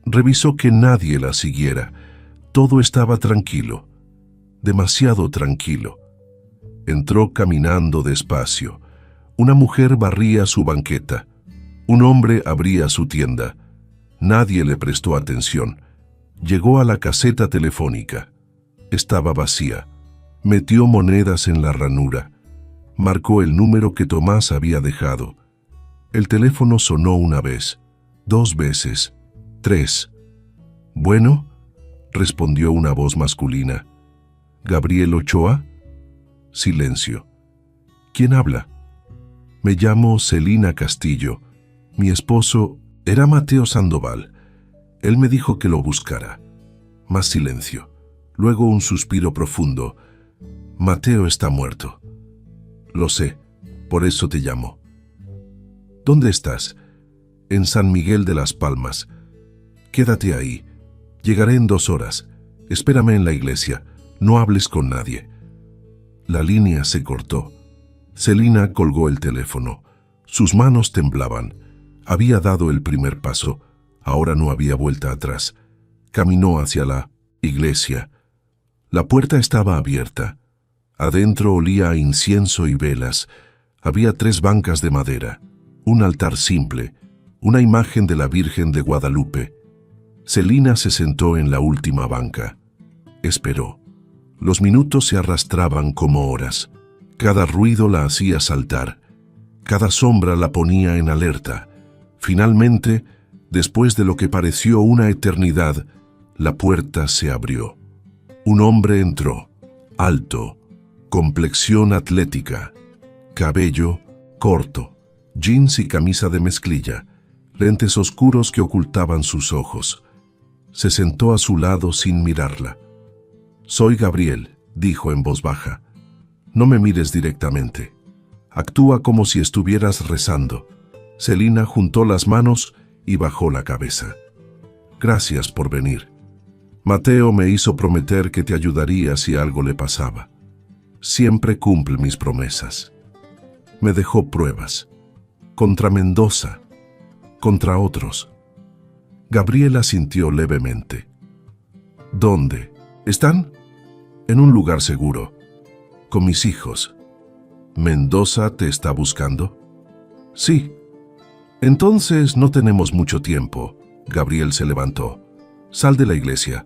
Revisó que nadie la siguiera. Todo estaba tranquilo, demasiado tranquilo. Entró caminando despacio. Una mujer barría su banqueta. Un hombre abría su tienda. Nadie le prestó atención. Llegó a la caseta telefónica. Estaba vacía. Metió monedas en la ranura. Marcó el número que Tomás había dejado. El teléfono sonó 1 vez, 2 veces, 3. «Bueno», respondió una voz masculina. «¿Gabriel Ochoa?» Silencio. «¿Quién habla?» «Me llamo Celina Castillo. Mi esposo era Mateo Sandoval. Él me dijo que lo buscara». Más silencio. Luego un suspiro profundo. «Mateo está muerto». «Lo sé, por eso te llamo». «¿Dónde estás?» «En San Miguel de las Palmas». «Quédate ahí. Llegaré en 2 horas. Espérame en la iglesia. No hables con nadie». La línea se cortó. Celina colgó el teléfono. Sus manos temblaban. Había dado el primer paso. Ahora no había vuelta atrás. Caminó hacia la iglesia. La puerta estaba abierta. Adentro olía a incienso y velas. Había 3 bancas de madera, un altar simple, una imagen de la Virgen de Guadalupe. Celina se sentó en la última banca. Esperó. Los minutos se arrastraban como horas. Cada ruido la hacía saltar. Cada sombra la ponía en alerta. Finalmente, después de lo que pareció una eternidad, la puerta se abrió. Un hombre entró, alto, complexión atlética, cabello corto, jeans y camisa de mezclilla, lentes oscuros que ocultaban sus ojos. Se sentó a su lado sin mirarla. «Soy Gabriel», dijo en voz baja. «No me mires directamente. Actúa como si estuvieras rezando». Celina juntó las manos y bajó la cabeza. «Gracias por venir. Mateo me hizo prometer que te ayudaría si algo le pasaba. Siempre cumple mis promesas. Me dejó pruebas. Contra Mendoza. Contra otros». Gabriela asintió levemente. «¿Dónde? ¿Están?» «En un lugar seguro. Con mis hijos». «¿Mendoza te está buscando?» «Sí». «Entonces no tenemos mucho tiempo». Gabriel se levantó. «Sal de la iglesia.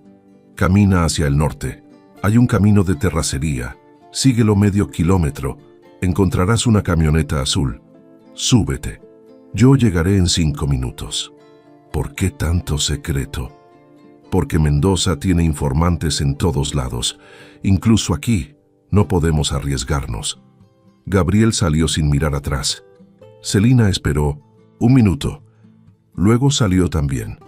Camina hacia el norte. Hay un camino de terracería. Síguelo medio kilómetro. Encontrarás una camioneta azul. Súbete. Yo llegaré en 5 minutos». ¿Por qué tanto secreto? Porque Mendoza tiene informantes en todos lados. Incluso aquí. No podemos arriesgarnos. Gabriel salió sin mirar atrás. Celina esperó 1 minuto. Luego salió también.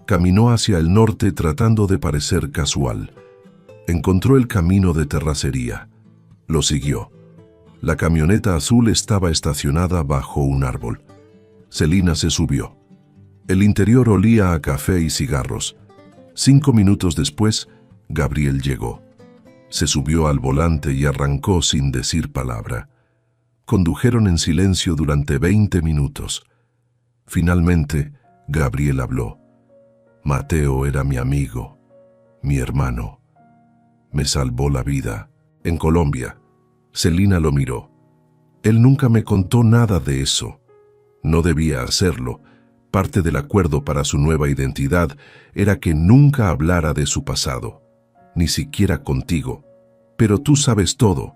Caminó hacia el norte tratando de parecer casual. Encontró el camino de terracería. Lo siguió. La camioneta azul estaba estacionada bajo un árbol. Celina se subió. El interior olía a café y cigarros. 5 minutos después, Gabriel llegó. Se subió al volante y arrancó sin decir palabra. Condujeron en silencio durante 20 minutos. Finalmente, Gabriel habló. Mateo era mi amigo, mi hermano. Me salvó la vida. En Colombia. Celina lo miró. Él nunca me contó nada de eso. No debía hacerlo. Parte del acuerdo para su nueva identidad era que nunca hablara de su pasado, ni siquiera contigo. Pero tú sabes todo.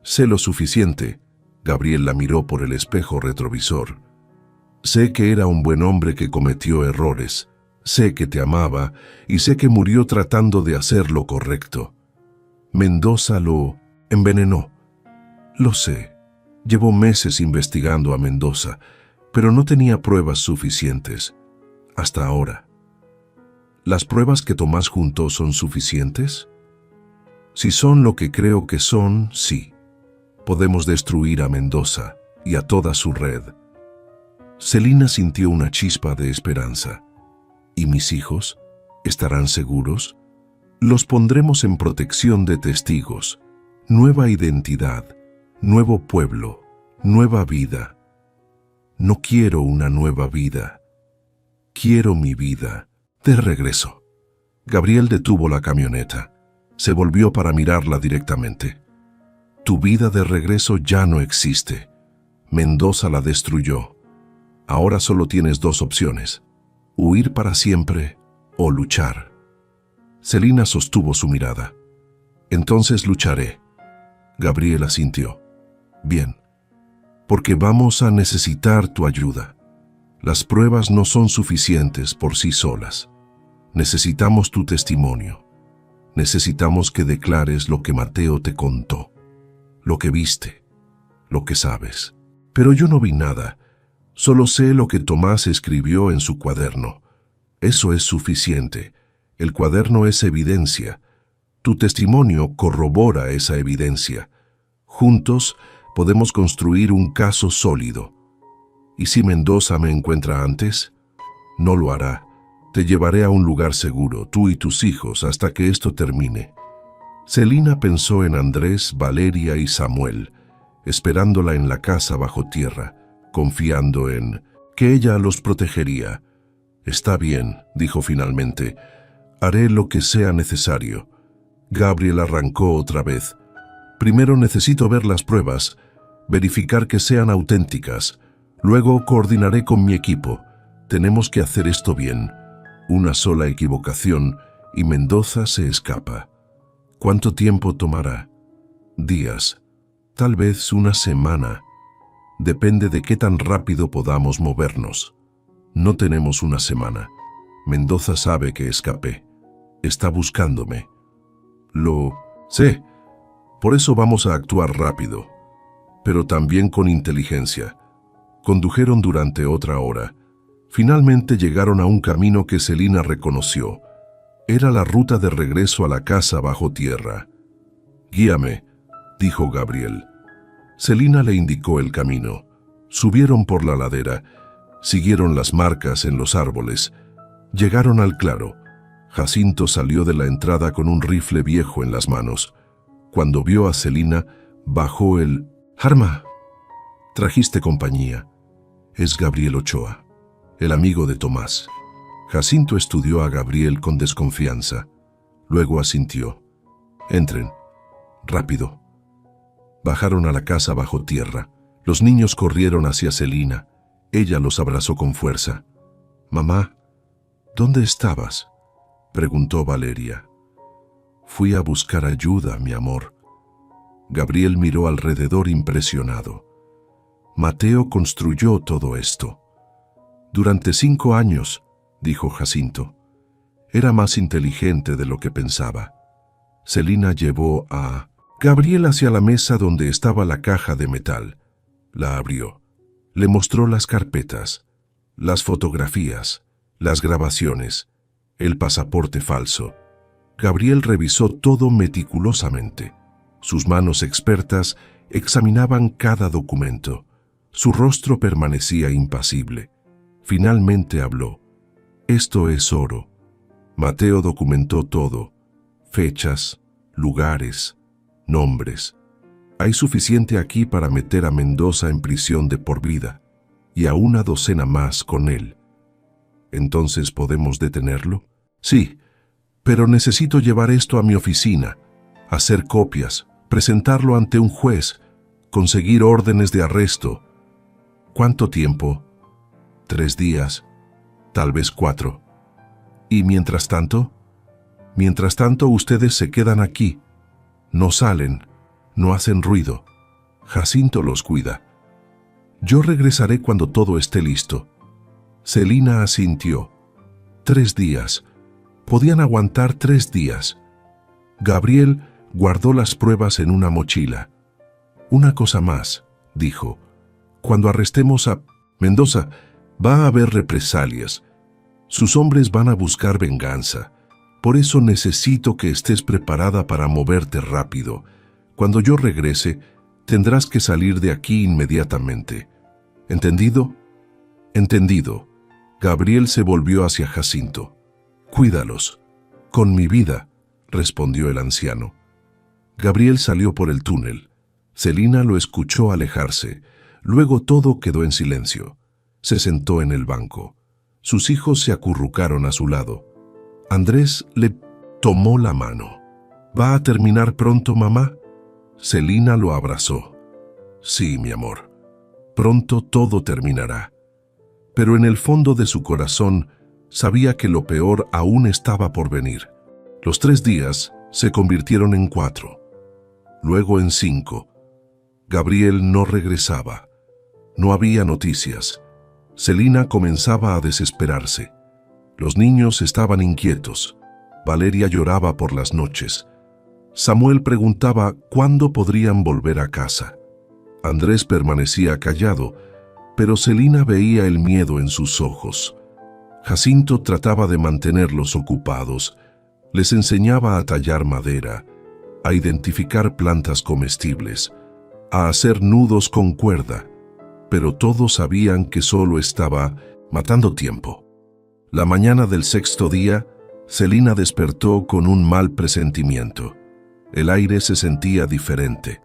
Sé lo suficiente. Gabriel la miró por el espejo retrovisor. Sé que era un buen hombre que cometió errores. Sé que te amaba y sé que murió tratando de hacer lo correcto. Mendoza lo envenenó. Lo sé. Llevo meses investigando a Mendoza, pero no tenía pruebas suficientes. Hasta ahora. ¿Las pruebas que Tomás juntó son suficientes? Si son lo que creo que son, sí. Podemos destruir a Mendoza y a toda su red. Celina sintió una chispa de esperanza. ¿Y mis hijos? ¿Estarán seguros? Los pondremos en protección de testigos. Nueva identidad, nuevo pueblo, nueva vida. No quiero una nueva vida. Quiero mi vida de regreso. Gabriel detuvo la camioneta. Se volvió para mirarla directamente. Tu vida de regreso ya no existe. Mendoza la destruyó. Ahora solo tienes dos opciones: huir para siempre o luchar. Celina sostuvo su mirada. Entonces lucharé. Gabriel asintió. Bien, porque vamos a necesitar tu ayuda. Las pruebas no son suficientes por sí solas. Necesitamos tu testimonio. Necesitamos que declares lo que Mateo te contó, lo que viste, lo que sabes. Pero yo no vi nada. Solo sé lo que Tomás escribió en su cuaderno. Eso es suficiente. El cuaderno es evidencia. Tu testimonio corrobora esa evidencia. Juntos podemos construir un caso sólido. ¿Y si Mendoza me encuentra antes? No lo hará. Te llevaré a un lugar seguro, tú y tus hijos, hasta que esto termine. Celina pensó en Andrés, Valeria y Samuel, esperándola en la casa bajo tierra, confiando en que ella los protegería. Está bien, dijo finalmente. Haré lo que sea necesario. Gabriel arrancó otra vez. Primero necesito ver las pruebas, verificar que sean auténticas. Luego coordinaré con mi equipo. Tenemos que hacer esto bien. Una sola equivocación y Mendoza se escapa. ¿Cuánto tiempo tomará? Días. Tal vez una semana. Depende de qué tan rápido podamos movernos. No tenemos una semana. Mendoza sabe que escapé. Está buscándome. Lo sé. Por eso vamos a actuar rápido, pero también con inteligencia. Condujeron durante otra hora. Finalmente llegaron a un camino que Celina reconoció. Era la ruta de regreso a la casa bajo tierra. Guíame, dijo Gabriel. Celina le indicó el camino. Subieron por la ladera, siguieron las marcas en los árboles. Llegaron al claro. Jacinto salió de la entrada con un rifle viejo en las manos. Cuando vio a Celina, bajó el arma. Trajiste compañía. Es Gabriel Ochoa, el amigo de Tomás. Jacinto estudió a Gabriel con desconfianza. Luego asintió. Entren. Rápido. Bajaron a la casa bajo tierra. Los niños corrieron hacia Celina. Ella los abrazó con fuerza. «Mamá, ¿dónde estabas?», preguntó Valeria. «Fui a buscar ayuda, mi amor». Gabriel miró alrededor impresionado. Mateo construyó todo esto. «Durante 5 años», dijo Jacinto. «Era más inteligente de lo que pensaba». Celina llevó a Gabriel hacia la mesa donde estaba la caja de metal. La abrió. Le mostró las carpetas, las fotografías, las grabaciones, el pasaporte falso. Gabriel revisó todo meticulosamente. Sus manos expertas examinaban cada documento. Su rostro permanecía impasible. Finalmente habló. «Esto es oro». Mateo documentó todo. fechas, lugares, nombres. Hay suficiente aquí para meter a Mendoza en prisión de por vida y a una docena más con él. ¿Entonces podemos detenerlo? Sí, pero necesito llevar esto a mi oficina, hacer copias, presentarlo ante un juez, conseguir órdenes de arresto. ¿Cuánto tiempo? 3 días, tal vez 4. ¿Y mientras tanto? Mientras tanto, ustedes se quedan aquí. No salen, no hacen ruido. Jacinto los cuida. Yo regresaré cuando todo esté listo. Celina asintió. 3 días. Podían aguantar 3 días. Gabriel guardó las pruebas en una mochila. Una cosa más, dijo. Cuando arrestemos a Mendoza, va a haber represalias. Sus hombres van a buscar venganza. Por eso necesito que estés preparada para moverte rápido. Cuando yo regrese, tendrás que salir de aquí inmediatamente. ¿Entendido? Entendido. Gabriel se volvió hacia Jacinto. Cuídalos. Con mi vida, respondió el anciano. Gabriel salió por el túnel. Celina lo escuchó alejarse. Luego todo quedó en silencio. Se sentó en el banco. Sus hijos se acurrucaron a su lado. Andrés le tomó la mano. ¿Va a terminar pronto, mamá? Celina lo abrazó. Sí, mi amor. Pronto todo terminará. Pero en el fondo de su corazón sabía que lo peor aún estaba por venir. Los 3 días se convirtieron en 4, luego en 5. Gabriel no regresaba. No había noticias. Celina comenzaba a desesperarse. Los niños estaban inquietos. Valeria lloraba por las noches. Samuel preguntaba cuándo podrían volver a casa. Andrés permanecía callado, pero Celina veía el miedo en sus ojos. Jacinto trataba de mantenerlos ocupados. Les enseñaba a tallar madera, a identificar plantas comestibles, a hacer nudos con cuerda, pero todos sabían que solo estaba matando tiempo. La mañana del 6.º día, Celina despertó con un mal presentimiento. El aire se sentía diferente,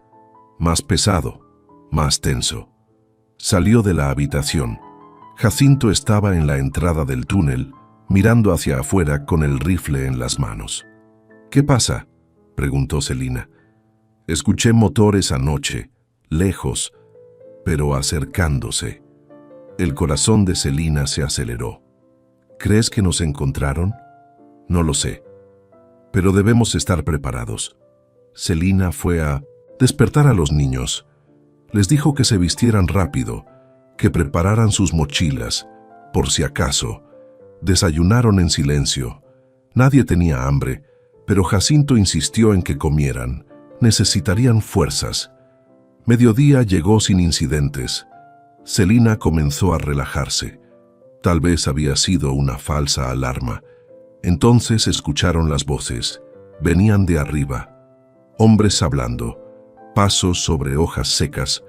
más pesado, más tenso. Salió de la habitación. Jacinto estaba en la entrada del túnel, mirando hacia afuera con el rifle en las manos. ¿Qué pasa?, preguntó Celina. Escuché motores anoche, lejos, pero acercándose. El corazón de Celina se aceleró. ¿Crees que nos encontraron? No lo sé, pero debemos estar preparados. Celina fue a despertar a los niños. Les dijo que se vistieran rápido, que prepararan sus mochilas, por si acaso. Desayunaron en silencio. Nadie tenía hambre, pero Jacinto insistió en que comieran. Necesitarían fuerzas. Mediodía llegó sin incidentes. Celina comenzó a relajarse. Tal vez había sido una falsa alarma. Entonces escucharon las voces. Venían de arriba. Hombres hablando. Pasos sobre hojas secas.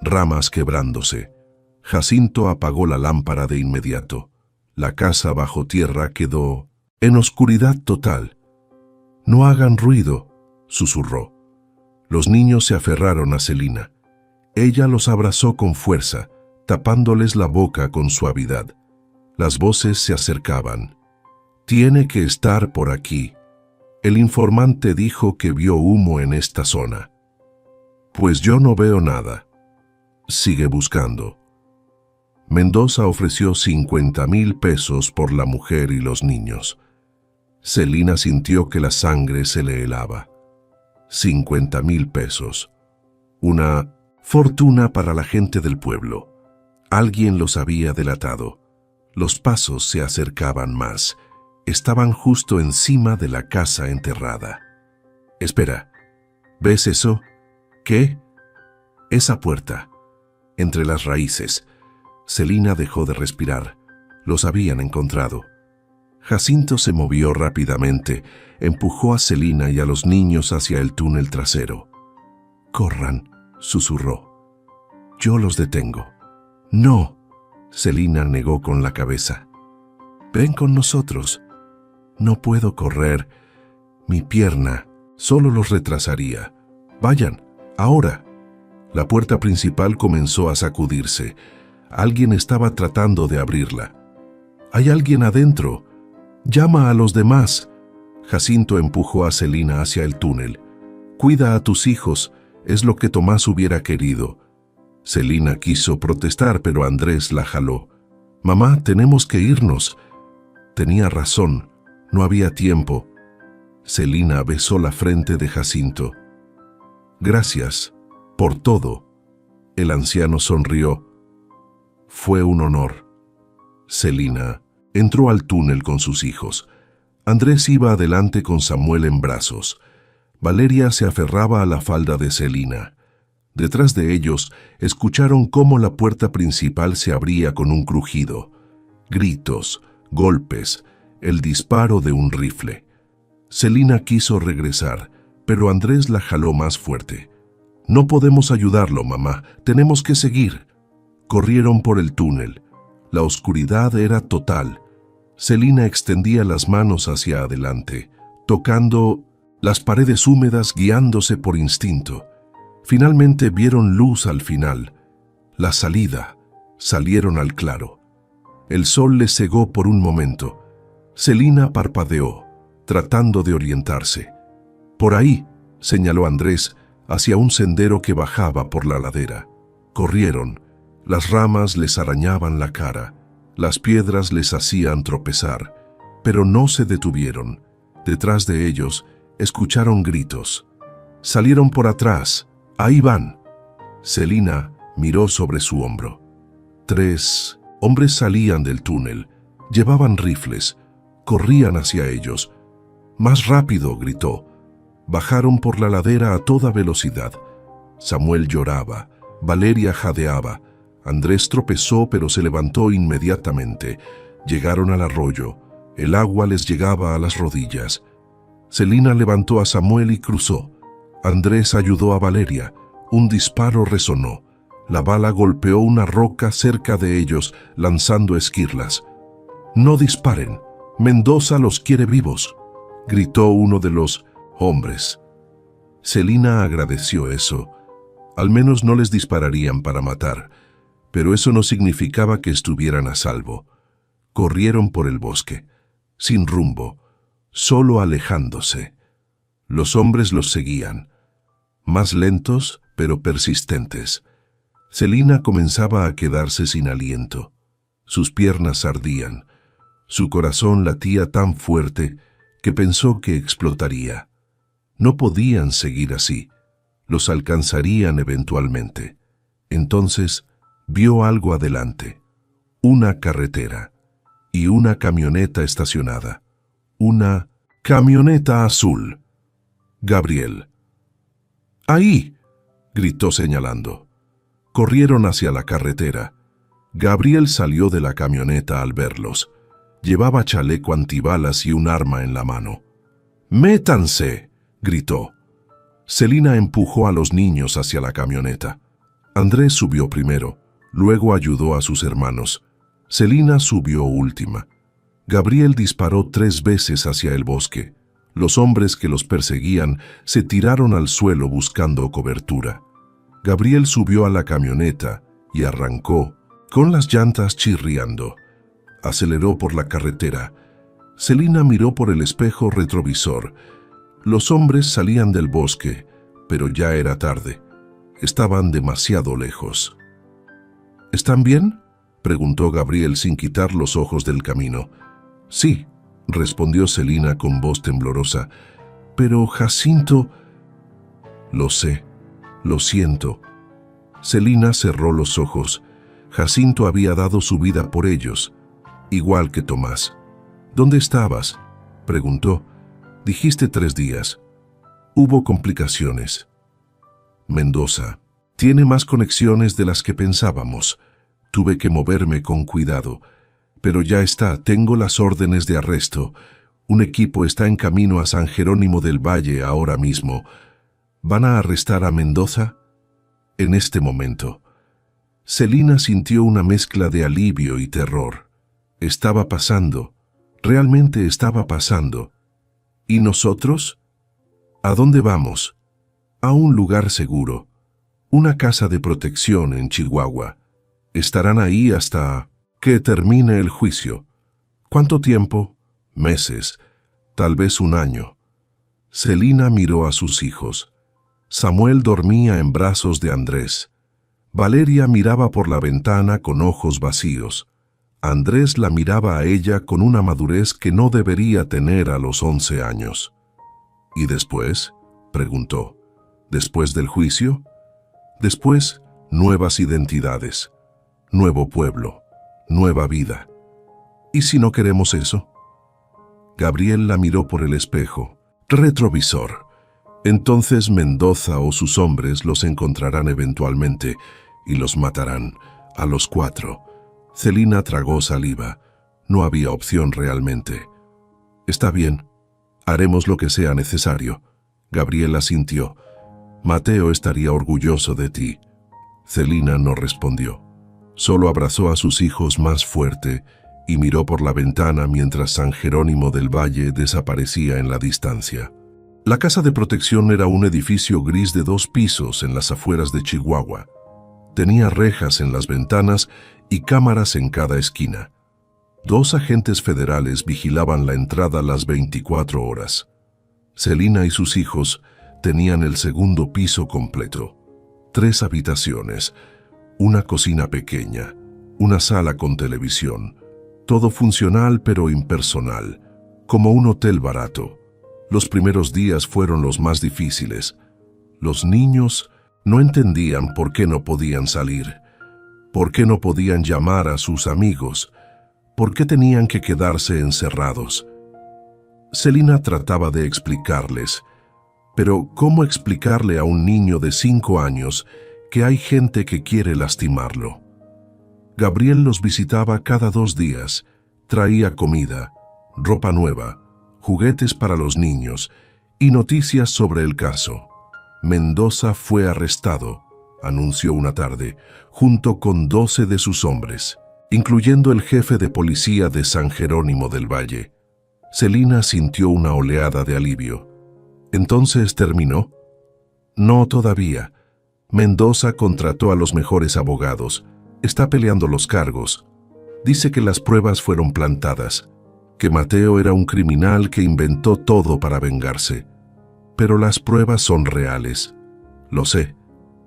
Ramas quebrándose. Jacinto apagó la lámpara de inmediato. La casa bajo tierra quedó en oscuridad total. «No hagan ruido», susurró. Los niños se aferraron a Celina. Ella los abrazó con fuerza, tapándoles la boca con suavidad. Las voces se acercaban. «Tiene que estar por aquí. El informante dijo que vio humo en esta zona». «Pues yo no veo nada». «Sigue buscando». Mendoza ofreció 50,000 pesos por la mujer y los niños. Celina sintió que la sangre se le helaba. 50,000 pesos. Una fortuna para la gente del pueblo. Alguien los había delatado. Los pasos se acercaban más. Estaban justo encima de la casa enterrada. «Espera, ¿ves eso? ¿Qué?» «Esa puerta, entre las raíces». Celina dejó de respirar. Los habían encontrado. Jacinto se movió rápidamente, empujó a Celina y a los niños hacia el túnel trasero. «Corran», susurró. «Yo los detengo». «No», Celina negó con la cabeza. «Ven con nosotros». «No puedo correr. Mi pierna solo los retrasaría. Vayan, ahora. La puerta principal comenzó a sacudirse. Alguien estaba tratando de abrirla. «Hay alguien adentro. Llama a los demás». Jacinto empujó a Celina hacia el túnel. «Cuida a tus hijos, es lo que Tomás hubiera querido». Celina quiso protestar, pero Andrés la jaló. «Mamá, tenemos que irnos». Tenía razón, no había tiempo. Celina besó la frente de Jacinto. «Gracias por todo». El anciano sonrió. «Fue un honor». Celina entró al túnel con sus hijos. Andrés iba adelante con Samuel en brazos. Valeria se aferraba a la falda de Celina. Detrás de ellos, escucharon cómo la puerta principal se abría con un crujido. Gritos, golpes, el disparo de un rifle. Celina quiso regresar, pero Andrés la jaló más fuerte. «No podemos ayudarlo, mamá. Tenemos que seguir». Corrieron por el túnel. La oscuridad era total. Celina extendía las manos hacia adelante, tocando las paredes húmedas, guiándose por instinto. Finalmente vieron luz al final. La salida. Salieron al claro. El sol les cegó por un momento. Celina parpadeó, tratando de orientarse. «Por ahí», señaló Andrés, hacia un sendero que bajaba por la ladera. Corrieron. Las ramas les arañaban la cara. Las piedras les hacían tropezar. Pero no se detuvieron. Detrás de ellos, escucharon gritos. Salieron por atrás. «Ahí van». Celina miró sobre su hombro. 3 hombres salían del túnel. Llevaban rifles. Corrían hacia ellos. «Más rápido», gritó. Bajaron por la ladera a toda velocidad. Samuel lloraba. Valeria jadeaba. Andrés tropezó, pero se levantó inmediatamente. Llegaron al arroyo. El agua les llegaba a las rodillas. Celina levantó a Samuel y cruzó. Andrés ayudó a Valeria. Un disparo resonó. La bala golpeó una roca cerca de ellos, lanzando esquirlas. «No disparen. Mendoza los quiere vivos», gritó uno de los hombres. Celina agradeció eso. Al menos no les dispararían para matar, pero eso no significaba que estuvieran a salvo. Corrieron por el bosque, sin rumbo, solo alejándose. Los hombres los seguían, más lentos pero persistentes. Celina comenzaba a quedarse sin aliento. Sus piernas ardían. Su corazón latía tan fuerte que pensó que explotaría. No podían seguir así. Los alcanzarían eventualmente. Entonces vio algo adelante. Una carretera y una camioneta estacionada. Una camioneta azul. Gabriel. «¡Ahí!», gritó señalando. Corrieron hacia la carretera. Gabriel salió de la camioneta al verlos. Llevaba chaleco antibalas y un arma en la mano. «¡Métanse!», gritó. Celina empujó a los niños hacia la camioneta. Andrés subió primero, luego ayudó a sus hermanos. Celina subió última. Gabriel disparó 3 veces hacia el bosque. Los hombres que los perseguían se tiraron al suelo buscando cobertura. Gabriel subió a la camioneta y arrancó, con las llantas chirriando. Aceleró por la carretera. Celina miró por el espejo retrovisor. Los hombres salían del bosque, pero ya era tarde. Estaban demasiado lejos. «¿Están bien?», preguntó Gabriel sin quitar los ojos del camino. «Sí», respondió Celina con voz temblorosa. «Pero Jacinto...». «Lo sé, lo siento». Celina cerró los ojos. Jacinto había dado su vida por ellos, igual que Tomás. «¿Dónde estabas?», preguntó. «Dijiste 3 días. Hubo complicaciones». «Mendoza tiene más conexiones de las que pensábamos. Tuve que moverme con cuidado. Pero ya está, tengo las órdenes de arresto. Un equipo está en camino a San Jerónimo del Valle ahora mismo. ¿Van a arrestar a Mendoza?». En este momento, Celina sintió una mezcla de alivio y terror. Estaba pasando, realmente estaba pasando, ¿Y nosotros? ¿A dónde vamos? A un lugar seguro, una casa de protección en Chihuahua. Estarán ahí hasta que termine el juicio. ¿Cuánto tiempo? Meses, tal vez un año. Celina miró a sus hijos. Samuel dormía en brazos de Andrés. Valeria miraba por la ventana con ojos vacíos. Andrés la miraba a ella con una madurez que no debería tener a los 11 años. ¿Y después?, preguntó. ¿Después del juicio? Después, nuevas identidades, nuevo pueblo, nueva vida. ¿Y si no queremos eso? Gabriel la miró por el espejo, retrovisor. Entonces Mendoza o sus hombres los encontrarán eventualmente y los matarán, a los 4. Celina tragó saliva. No había opción realmente. Está bien, haremos lo que sea necesario. Gabriel asintió. Mateo estaría orgulloso de ti. Celina no respondió. Solo abrazó a sus hijos más fuerte y miró por la ventana mientras San Jerónimo del Valle desaparecía en la distancia. La casa de protección era un edificio gris de 2 pisos en las afueras de Chihuahua. Tenía rejas en las ventanas y cámaras en cada esquina. 2 agentes federales vigilaban la entrada las 24 horas. Celina y sus hijos tenían el segundo piso completo. 3 habitaciones, una cocina pequeña, una sala con televisión. Todo funcional pero impersonal, como un hotel barato. Los primeros días fueron los más difíciles. Los niños no entendían por qué no podían salir, por qué no podían llamar a sus amigos, por qué tenían que quedarse encerrados. Celina trataba de explicarles, pero ¿cómo explicarle a un niño de 5 años que hay gente que quiere lastimarlo? Gabriel los visitaba cada 2 días, traía comida, ropa nueva, juguetes para los niños y noticias sobre el caso. Mendoza fue arrestado, anunció una tarde, junto con 12 de sus hombres, incluyendo el jefe de policía de San Jerónimo del Valle. Celina sintió una oleada de alivio. ¿Entonces terminó? No todavía. Mendoza contrató a los mejores abogados. Está peleando los cargos. Dice que las pruebas fueron plantadas, que Mateo era un criminal que inventó todo para vengarse. Pero las pruebas son reales. Lo sé,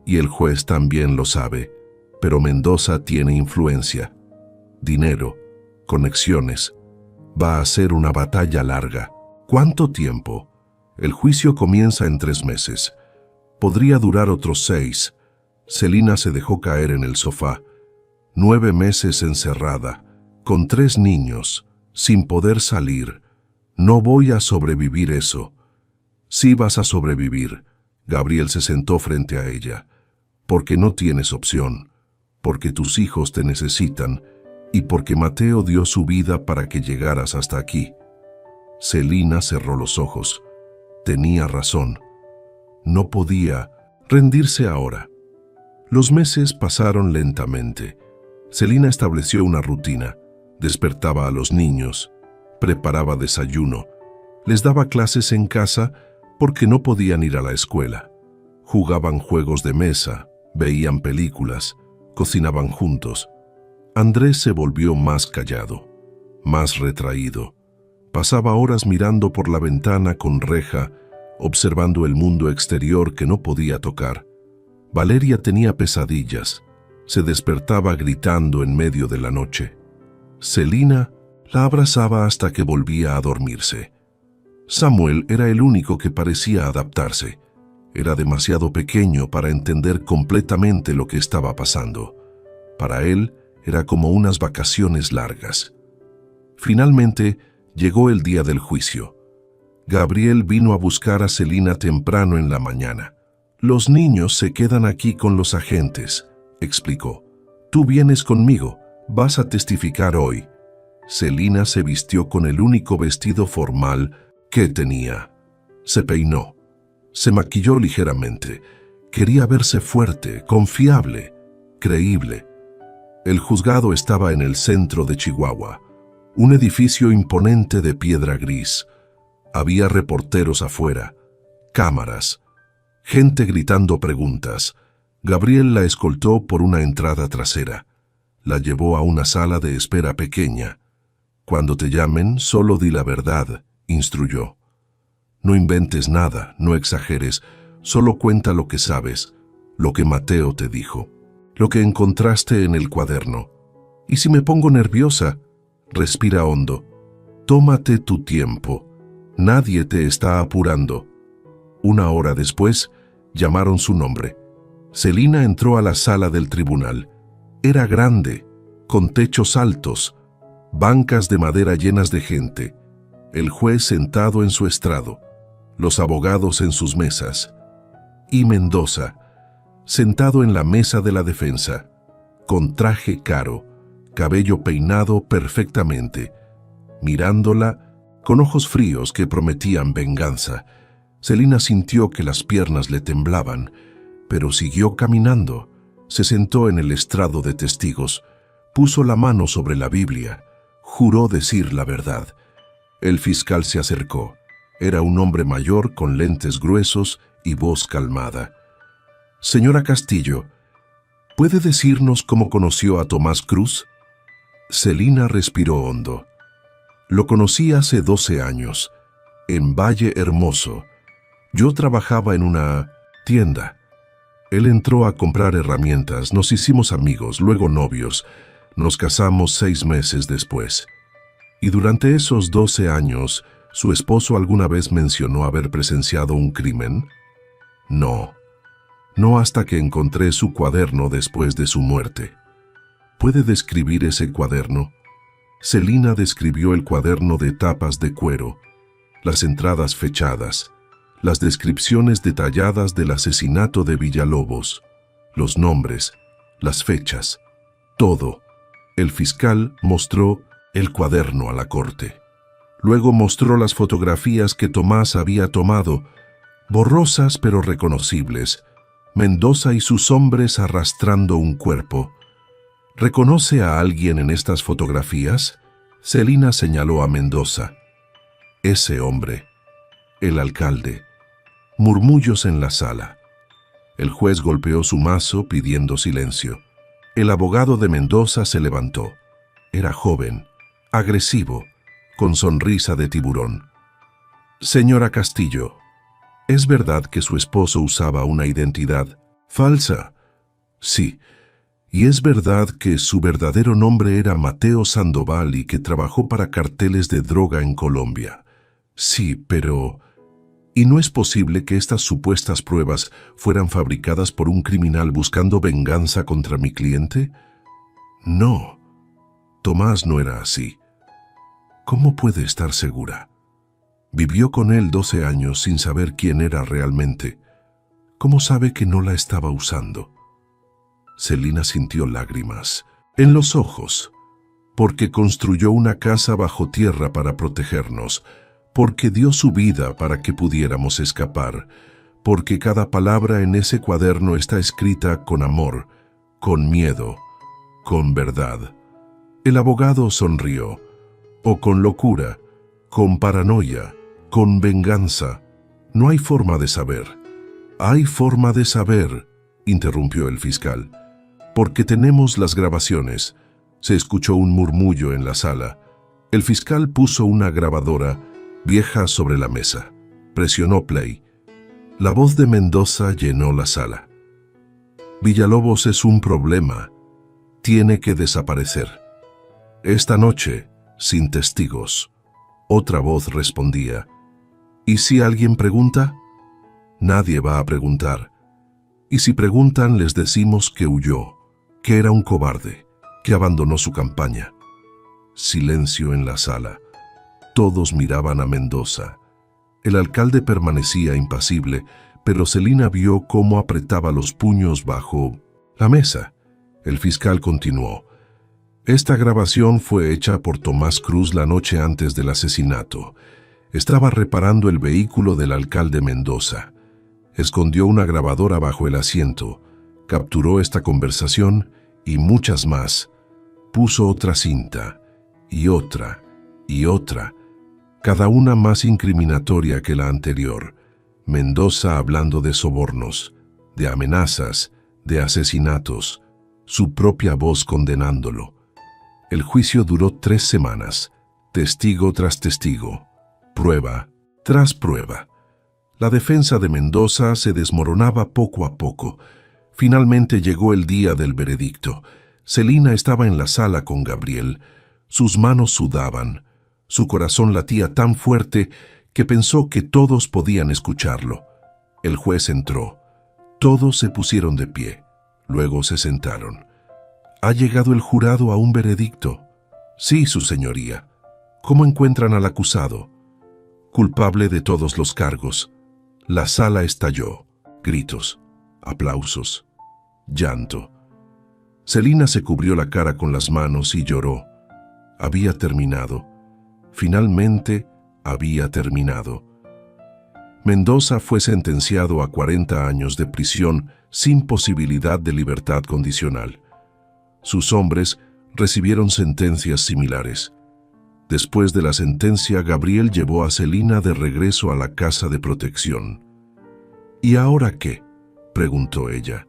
y el juez también lo sabe, pero Mendoza tiene influencia, dinero, conexiones. Va a ser una batalla larga. ¿Cuánto tiempo? El juicio comienza en 3 meses. Podría durar otros 6. Celina se dejó caer en el sofá. 9 meses encerrada, con 3 niños, sin poder salir. No voy a sobrevivir eso. Sí vas a sobrevivir. Gabriel se sentó frente a ella. Porque no tienes opción. Porque tus hijos te necesitan. Y porque Mateo dio su vida para que llegaras hasta aquí. Celina cerró los ojos. Tenía razón. No podía rendirse ahora. Los meses pasaron lentamente. Celina estableció una rutina. Despertaba a los niños, preparaba desayuno, les daba clases en casa porque no podían ir a la escuela. Jugaban juegos de mesa, veían películas, cocinaban juntos. Andrés se volvió más callado, más retraído. Pasaba horas mirando por la ventana con reja, observando el mundo exterior que no podía tocar. Valeria tenía pesadillas. Se despertaba gritando en medio de la noche. Celina la abrazaba hasta que volvía a dormirse. Samuel era el único que parecía adaptarse. Era demasiado pequeño para entender completamente lo que estaba pasando. Para él era como unas vacaciones largas. Finalmente llegó el día del juicio. Gabriel vino a buscar a Celina temprano en la mañana. Los niños se quedan aquí con los agentes, explicó. Tú vienes conmigo, vas a testificar hoy. Celina se vistió con el único vestido formal que tenía. Se peinó, se maquilló ligeramente. Quería verse fuerte, confiable, creíble. El juzgado estaba en el centro de Chihuahua, un edificio imponente de piedra gris. Había reporteros afuera, cámaras, gente gritando preguntas. Gabriel la escoltó por una entrada trasera. La llevó a una sala de espera pequeña. Cuando te llamen, solo di la verdad, instruyó. No inventes nada, no exageres, solo cuenta lo que sabes, lo que Mateo te dijo, lo que encontraste en el cuaderno. Y si me pongo nerviosa, respira hondo. Tómate tu tiempo. Nadie te está apurando. 1 hora después, llamaron su nombre. Celina entró a la sala del tribunal. Era grande, con techos altos, bancas de madera llenas de gente, el juez sentado en su estrado, los abogados en sus mesas, y Mendoza, sentado en la mesa de la defensa, con traje caro, cabello peinado perfectamente, mirándola con ojos fríos que prometían venganza. Celina sintió que las piernas le temblaban, pero siguió caminando. Se sentó en el estrado de testigos, puso la mano sobre la Biblia, juró decir la verdad. El fiscal se acercó. Era un hombre mayor con lentes gruesos y voz calmada. Señora Castillo, ¿puede decirnos cómo conoció a Tomás Cruz? Celina respiró hondo. Lo conocí hace 12 años, en Valle Hermoso. Yo trabajaba en una tienda. Él entró a comprar herramientas, nos hicimos amigos, luego novios. Nos casamos 6 meses después. Y durante esos 12 años, ¿su esposo alguna vez mencionó haber presenciado un crimen? No. No hasta que encontré su cuaderno después de su muerte. ¿Puede describir ese cuaderno? Celina describió el cuaderno de tapas de cuero, las entradas fechadas, las descripciones detalladas del asesinato de Villalobos, los nombres, las fechas, todo. El fiscal mostró el cuaderno a la corte. Luego mostró las fotografías que Tomás había tomado, borrosas pero reconocibles, Mendoza y sus hombres arrastrando un cuerpo. ¿Reconoce a alguien en estas fotografías? Celina señaló a Mendoza. Ese hombre, el alcalde. Murmullos en la sala. El juez golpeó su mazo pidiendo silencio. El abogado de Mendoza se levantó. Era joven, agresivo, con sonrisa de tiburón. Señora Castillo, ¿es verdad que su esposo usaba una identidad falsa? Sí. ¿Y es verdad que su verdadero nombre era Mateo Sandoval y que trabajó para carteles de droga en Colombia? Sí, pero... ¿Y no es posible que estas supuestas pruebas fueran fabricadas por un criminal buscando venganza contra mi cliente? No. Tomás no era así. ¿Cómo puede estar segura? Vivió con él 12 años sin saber quién era realmente. ¿Cómo sabe que no la estaba usando? Celina sintió lágrimas en los ojos, porque construyó una casa bajo tierra para protegernos, porque dio su vida para que pudiéramos escapar, porque cada palabra en ese cuaderno está escrita con amor, con miedo, con verdad. El abogado sonrió, o con locura, con paranoia, con venganza. No hay forma de saber. Hay forma de saber, interrumpió el fiscal. Porque tenemos las grabaciones. Se escuchó un murmullo en la sala. El fiscal puso una grabadora vieja sobre la mesa. Presionó play. La voz de Mendoza llenó la sala. Villalobos es un problema. Tiene que desaparecer. Esta noche, sin testigos. Otra voz respondía. ¿Y si alguien pregunta? Nadie va a preguntar. Y si preguntan, les decimos que huyó, que era un cobarde, que abandonó su campaña. Silencio en la sala. Todos miraban a Mendoza. El alcalde permanecía impasible, pero Celina vio cómo apretaba los puños bajo la mesa. El fiscal continuó. Esta grabación fue hecha por Tomás Cruz la noche antes del asesinato. Estaba reparando el vehículo del alcalde Mendoza. Escondió una grabadora bajo el asiento, capturó esta conversación y muchas más. Puso otra cinta, y otra, y otra. cada una más incriminatoria que la anterior. Mendoza hablando de sobornos, de amenazas, de asesinatos, su propia voz condenándolo. El juicio duró 3 semanas, testigo tras testigo, prueba tras prueba. La defensa de Mendoza se desmoronaba poco a poco. Finalmente llegó el día del veredicto. Celina estaba en la sala con Gabriel. Sus manos sudaban. Su corazón latía tan fuerte que pensó que todos podían escucharlo. El juez entró. Todos se pusieron de pie. Luego se sentaron. ¿Ha llegado el jurado a un veredicto? Sí, su señoría. ¿Cómo encuentran al acusado? Culpable de todos los cargos. La sala estalló. Gritos, aplausos, llanto. Celina se cubrió la cara con las manos y lloró. Había terminado. Finalmente había terminado. Mendoza fue sentenciado a 40 años de prisión sin posibilidad de libertad condicional. Sus hombres recibieron sentencias similares. Después de la sentencia, Gabriel llevó a Celina de regreso a la casa de protección. ¿Y ahora qué?, preguntó ella.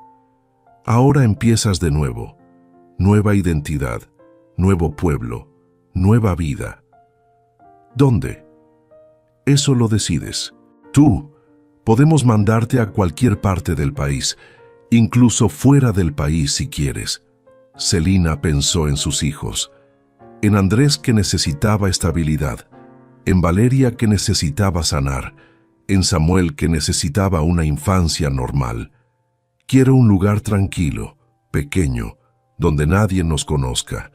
Ahora empiezas de nuevo. Nueva identidad, nuevo pueblo, nueva vida. ¿Dónde? Eso lo decides. Tú. Podemos mandarte a cualquier parte del país, incluso fuera del país si quieres. Celina pensó en sus hijos, en Andrés que necesitaba estabilidad, en Valeria que necesitaba sanar, en Samuel que necesitaba una infancia normal. Quiero un lugar tranquilo, pequeño, donde nadie nos conozca,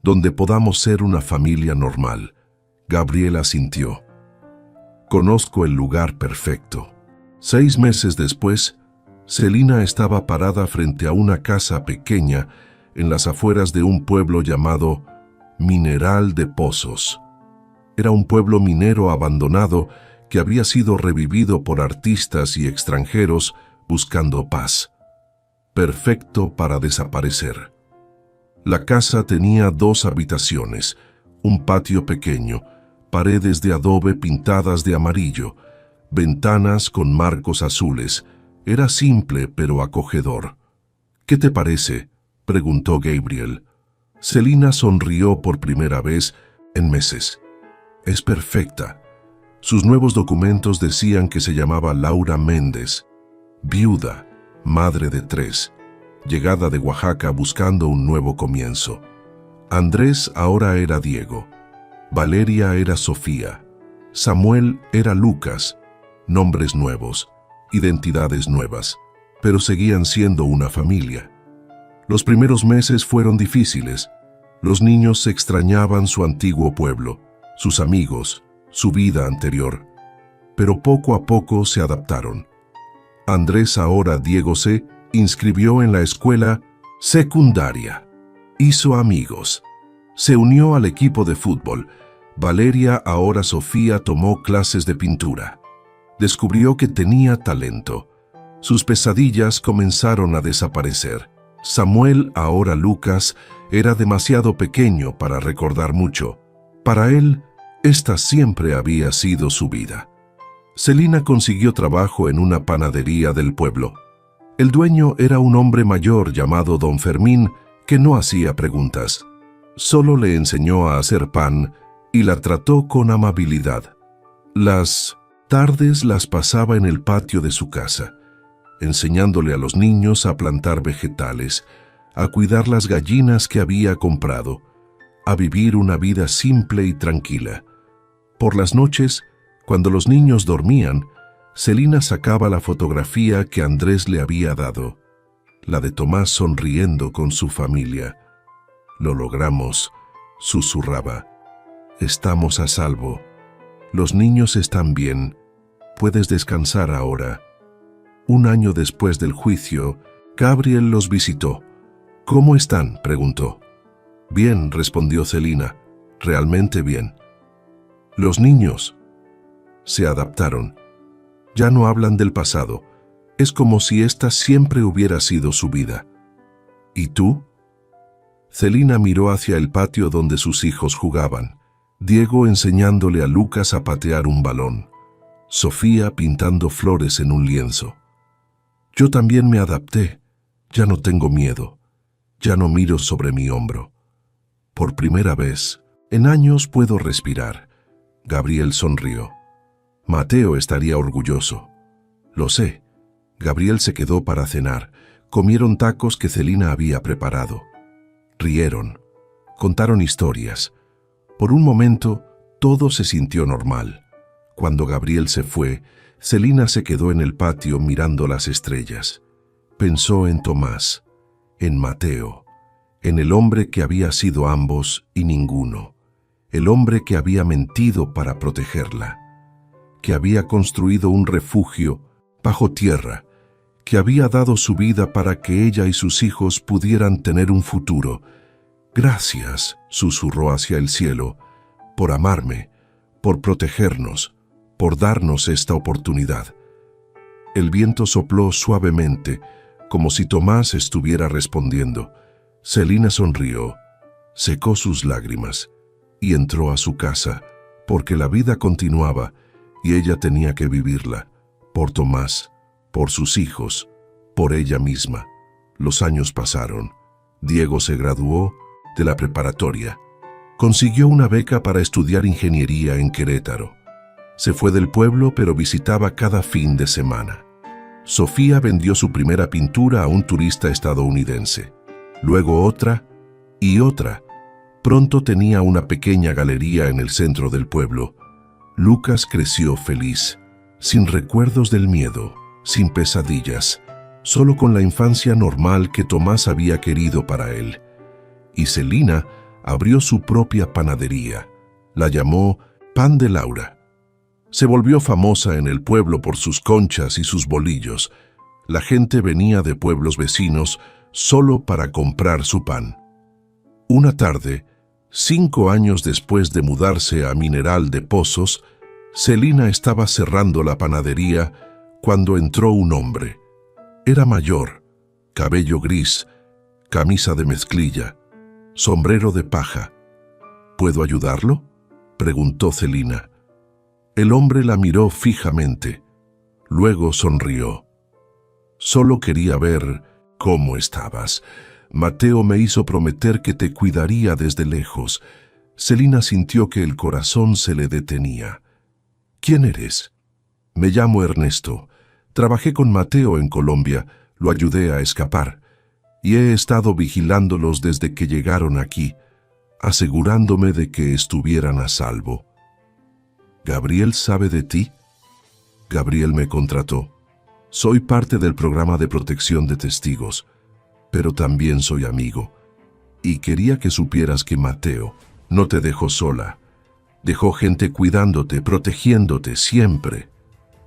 donde podamos ser una familia normal. Gabriel asintió. Conozco el lugar perfecto. 6 meses después, Celina estaba parada frente a una casa pequeña en las afueras de un pueblo llamado Mineral de Pozos. Era un pueblo minero abandonado que había sido revivido por artistas y extranjeros buscando paz. Perfecto para desaparecer. La casa tenía 2 habitaciones, un patio pequeño, paredes de adobe pintadas de amarillo, ventanas con marcos azules. Era simple pero acogedor. ¿Qué te parece?, preguntó Gabriel. Celina sonrió por primera vez en meses. Es perfecta. Sus nuevos documentos decían que se llamaba Laura Méndez, viuda, madre de 3, llegada de Oaxaca buscando un nuevo comienzo. Andrés ahora era Diego, Valeria era Sofía, Samuel era Lucas, nombres nuevos, identidades nuevas, pero seguían siendo una familia. Los primeros meses fueron difíciles. Los niños extrañaban su antiguo pueblo, sus amigos, su vida anterior, pero poco a poco se adaptaron. Andrés, ahora Diego, se inscribió en la escuela secundaria. Hizo amigos. Se unió al equipo de fútbol. Valeria, ahora Sofía, tomó clases de pintura. Descubrió que tenía talento. Sus pesadillas comenzaron a desaparecer. Samuel, ahora Lucas, era demasiado pequeño para recordar mucho. Para él, esta siempre había sido su vida. Celina consiguió trabajo en una panadería del pueblo. El dueño era un hombre mayor llamado Don Fermín que no hacía preguntas. Solo le enseñó a hacer pan y la trató con amabilidad. Las tardes las pasaba en el patio de su casa, enseñándole a los niños a plantar vegetales, a cuidar las gallinas que había comprado, a vivir una vida simple y tranquila. Por las noches, cuando los niños dormían, Celina sacaba la fotografía que Andrés le había dado, la de Tomás sonriendo con su familia. Lo logramos, susurraba. Estamos a salvo. Los niños están bien. Puedes descansar ahora. 1 año después del juicio, Gabriel los visitó. ¿Cómo están?, preguntó. Bien, respondió Celina. Realmente bien. Los niños se adaptaron. Ya no hablan del pasado. Es como si esta siempre hubiera sido su vida. ¿Y tú? Celina miró hacia el patio donde sus hijos jugaban. Diego enseñándole a Lucas a patear un balón, Sofía pintando flores en un lienzo. Yo también me adapté, ya no tengo miedo, ya no miro sobre mi hombro. Por primera vez, en años puedo respirar. Gabriel sonrió. Mateo estaría orgulloso. Lo sé. Gabriel se quedó para cenar. Comieron tacos que Celina había preparado. Rieron. Contaron historias. Por un momento, todo se sintió normal. Cuando Gabriel se fue, Celina se quedó en el patio mirando las estrellas. Pensó en Tomás, en Mateo, en el hombre que había sido ambos y ninguno, el hombre que había mentido para protegerla, que había construido un refugio bajo tierra, que había dado su vida para que ella y sus hijos pudieran tener un futuro. Gracias, susurró hacia el cielo, por amarme, por protegernos, por darnos esta oportunidad. El viento sopló suavemente, como si Tomás estuviera respondiendo. Celina sonrió, secó sus lágrimas y entró a su casa, porque la vida continuaba y ella tenía que vivirla, por Tomás, por sus hijos, por ella misma. Los años pasaron. Diego se graduó de la preparatoria. Consiguió una beca para estudiar ingeniería en Querétaro. Se fue del pueblo, pero visitaba cada fin de semana. Sofía vendió su primera pintura a un turista estadounidense. Luego otra y otra. Pronto tenía una pequeña galería en el centro del pueblo. Lucas creció feliz, sin recuerdos del miedo, sin pesadillas, solo con la infancia normal que Tomás había querido para él. Y Celina abrió su propia panadería. La llamó Pan de Laura. Se volvió famosa en el pueblo por sus conchas y sus bolillos. La gente venía de pueblos vecinos solo para comprar su pan. Una tarde, 5 años después de mudarse a Mineral de Pozos, Celina estaba cerrando la panadería cuando entró un hombre. Era mayor, cabello gris, camisa de mezclilla, sombrero de paja. ¿Puedo ayudarlo?, preguntó Celina. El hombre la miró fijamente. Luego sonrió. Solo quería ver cómo estabas. Mateo me hizo prometer que te cuidaría desde lejos. Celina sintió que el corazón se le detenía. ¿Quién eres? Me llamo Ernesto. Trabajé con Mateo en Colombia, lo ayudé a escapar, y he estado vigilándolos desde que llegaron aquí, asegurándome de que estuvieran a salvo. ¿Gabriel sabe de ti? Gabriel me contrató. Soy parte del programa de protección de testigos, pero también soy amigo. Y quería que supieras que Mateo no te dejó sola. Dejó gente cuidándote, protegiéndote siempre.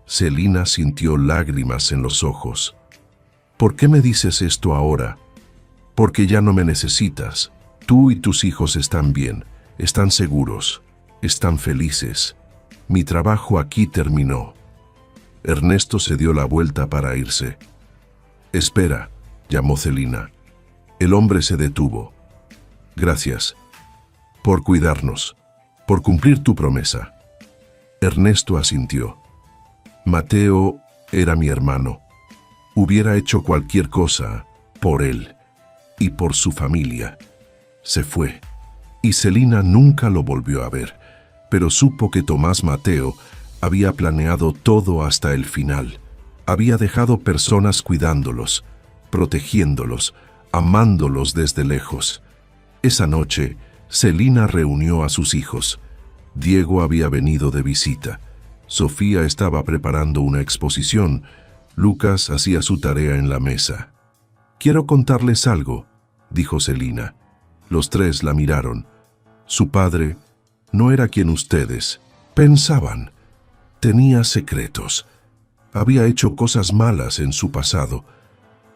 Celina sintió lágrimas en los ojos. ¿Por qué me dices esto ahora? Porque ya no me necesitas. Tú y tus hijos están bien, están seguros, están felices. Mi trabajo aquí terminó. Ernesto se dio la vuelta para irse. Espera, llamó Celina. El hombre se detuvo. Gracias por cuidarnos, por cumplir tu promesa. Ernesto asintió. Mateo era mi hermano. Hubiera hecho cualquier cosa por él y por su familia. Se fue, y Celina nunca lo volvió a ver, pero supo que Tomás Mateo había planeado todo hasta el final. Había dejado personas cuidándolos, protegiéndolos, amándolos desde lejos. Esa noche, Celina reunió a sus hijos. Diego había venido de visita. Sofía estaba preparando una exposición. Lucas hacía su tarea en la mesa. «Quiero contarles algo», dijo Celina. Los tres la miraron. Su padre no era quien ustedes pensaban. Tenía secretos. Había hecho cosas malas en su pasado.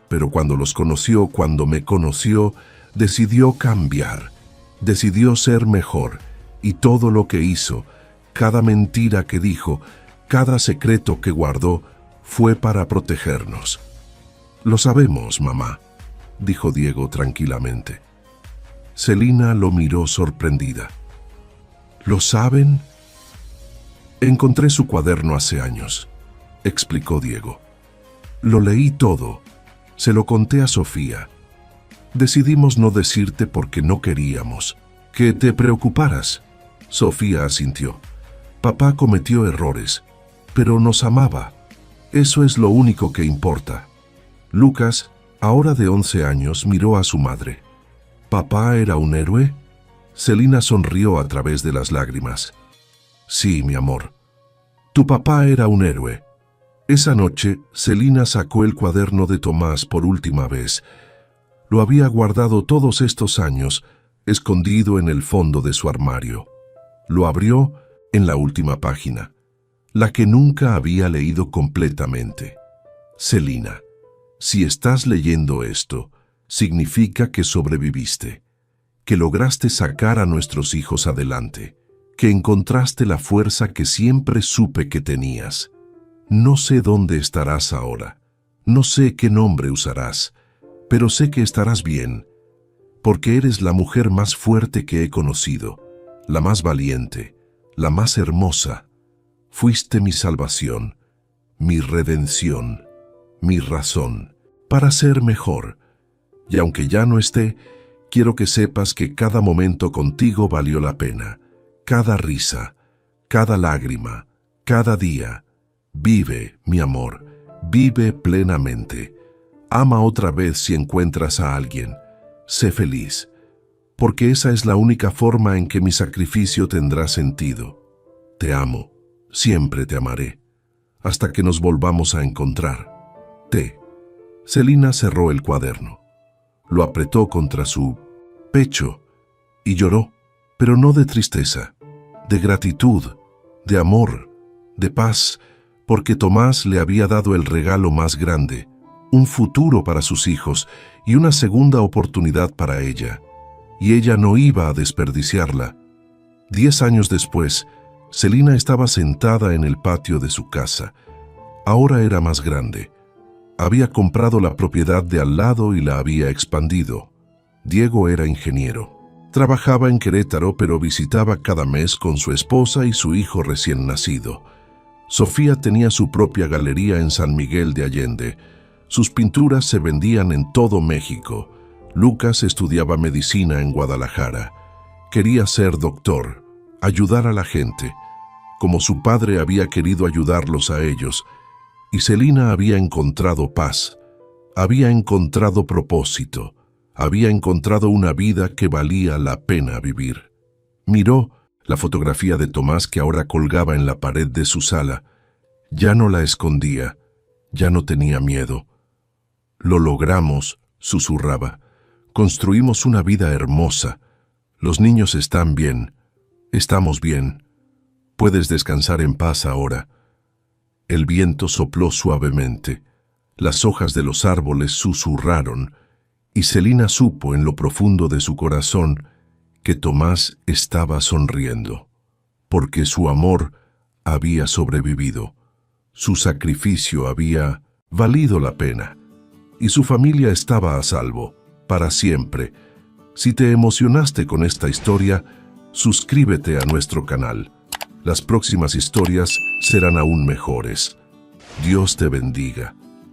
Pero cuando los conoció, cuando me conoció, decidió cambiar. Decidió ser mejor. Y todo lo que hizo, cada mentira que dijo, cada secreto que guardó, fue para protegernos. Lo sabemos, mamá, dijo Diego tranquilamente. Celina lo miró sorprendida. ¿Lo saben? Encontré su cuaderno hace años, explicó Diego. Lo leí todo. Se lo conté a Sofía. Decidimos no decirte porque no queríamos que te preocuparas. Sofía asintió. Papá cometió errores, pero nos amaba. Eso es lo único que importa. Lucas, ahora de 11 años, miró a su madre. ¿Papá era un héroe? Celina sonrió a través de las lágrimas. Sí, mi amor. Tu papá era un héroe. Esa noche, Celina sacó el cuaderno de Tomás por última vez. Lo había guardado todos estos años, escondido en el fondo de su armario. Lo abrió en la última página, la que nunca había leído completamente. Celina, si estás leyendo esto, significa que sobreviviste, que lograste sacar a nuestros hijos adelante, que encontraste la fuerza que siempre supe que tenías. No sé dónde estarás ahora, no sé qué nombre usarás, pero sé que estarás bien, porque eres la mujer más fuerte que he conocido, la más valiente, la más hermosa. Fuiste mi salvación, mi redención, mi razón, para ser mejor. Y aunque ya no esté, quiero que sepas que cada momento contigo valió la pena. Cada risa, cada lágrima, cada día. Vive, mi amor, vive plenamente. Ama otra vez si encuentras a alguien. Sé feliz, porque esa es la única forma en que mi sacrificio tendrá sentido. Te amo, siempre te amaré, hasta que nos volvamos a encontrar. T. Celina cerró el cuaderno. Lo apretó contra su pecho y lloró, pero no de tristeza, de gratitud, de amor, de paz, porque Tomás le había dado el regalo más grande, un futuro para sus hijos y una segunda oportunidad para ella, y ella no iba a desperdiciarla. 10 años después, Celina estaba sentada en el patio de su casa. Ahora era más grande. Había comprado la propiedad de al lado y la había expandido. Diego era ingeniero. Trabajaba en Querétaro, pero visitaba cada mes con su esposa y su hijo recién nacido. Sofía tenía su propia galería en San Miguel de Allende. Sus pinturas se vendían en todo México. Lucas estudiaba medicina en Guadalajara. Quería ser doctor, ayudar a la gente, como su padre había querido ayudarlos a ellos. Y Celina había encontrado paz, había encontrado propósito, había encontrado una vida que valía la pena vivir. Miró la fotografía de Tomás que ahora colgaba en la pared de su sala. Ya no la escondía, ya no tenía miedo. Lo logramos, susurraba. Construimos una vida hermosa. Los niños están bien, estamos bien. Puedes descansar en paz ahora. El viento sopló suavemente, las hojas de los árboles susurraron, y Celina supo en lo profundo de su corazón que Tomás estaba sonriendo, porque su amor había sobrevivido, su sacrificio había valido la pena, y su familia estaba a salvo, para siempre. Si te emocionaste con esta historia, suscríbete a nuestro canal. Las próximas historias serán aún mejores. Dios te bendiga.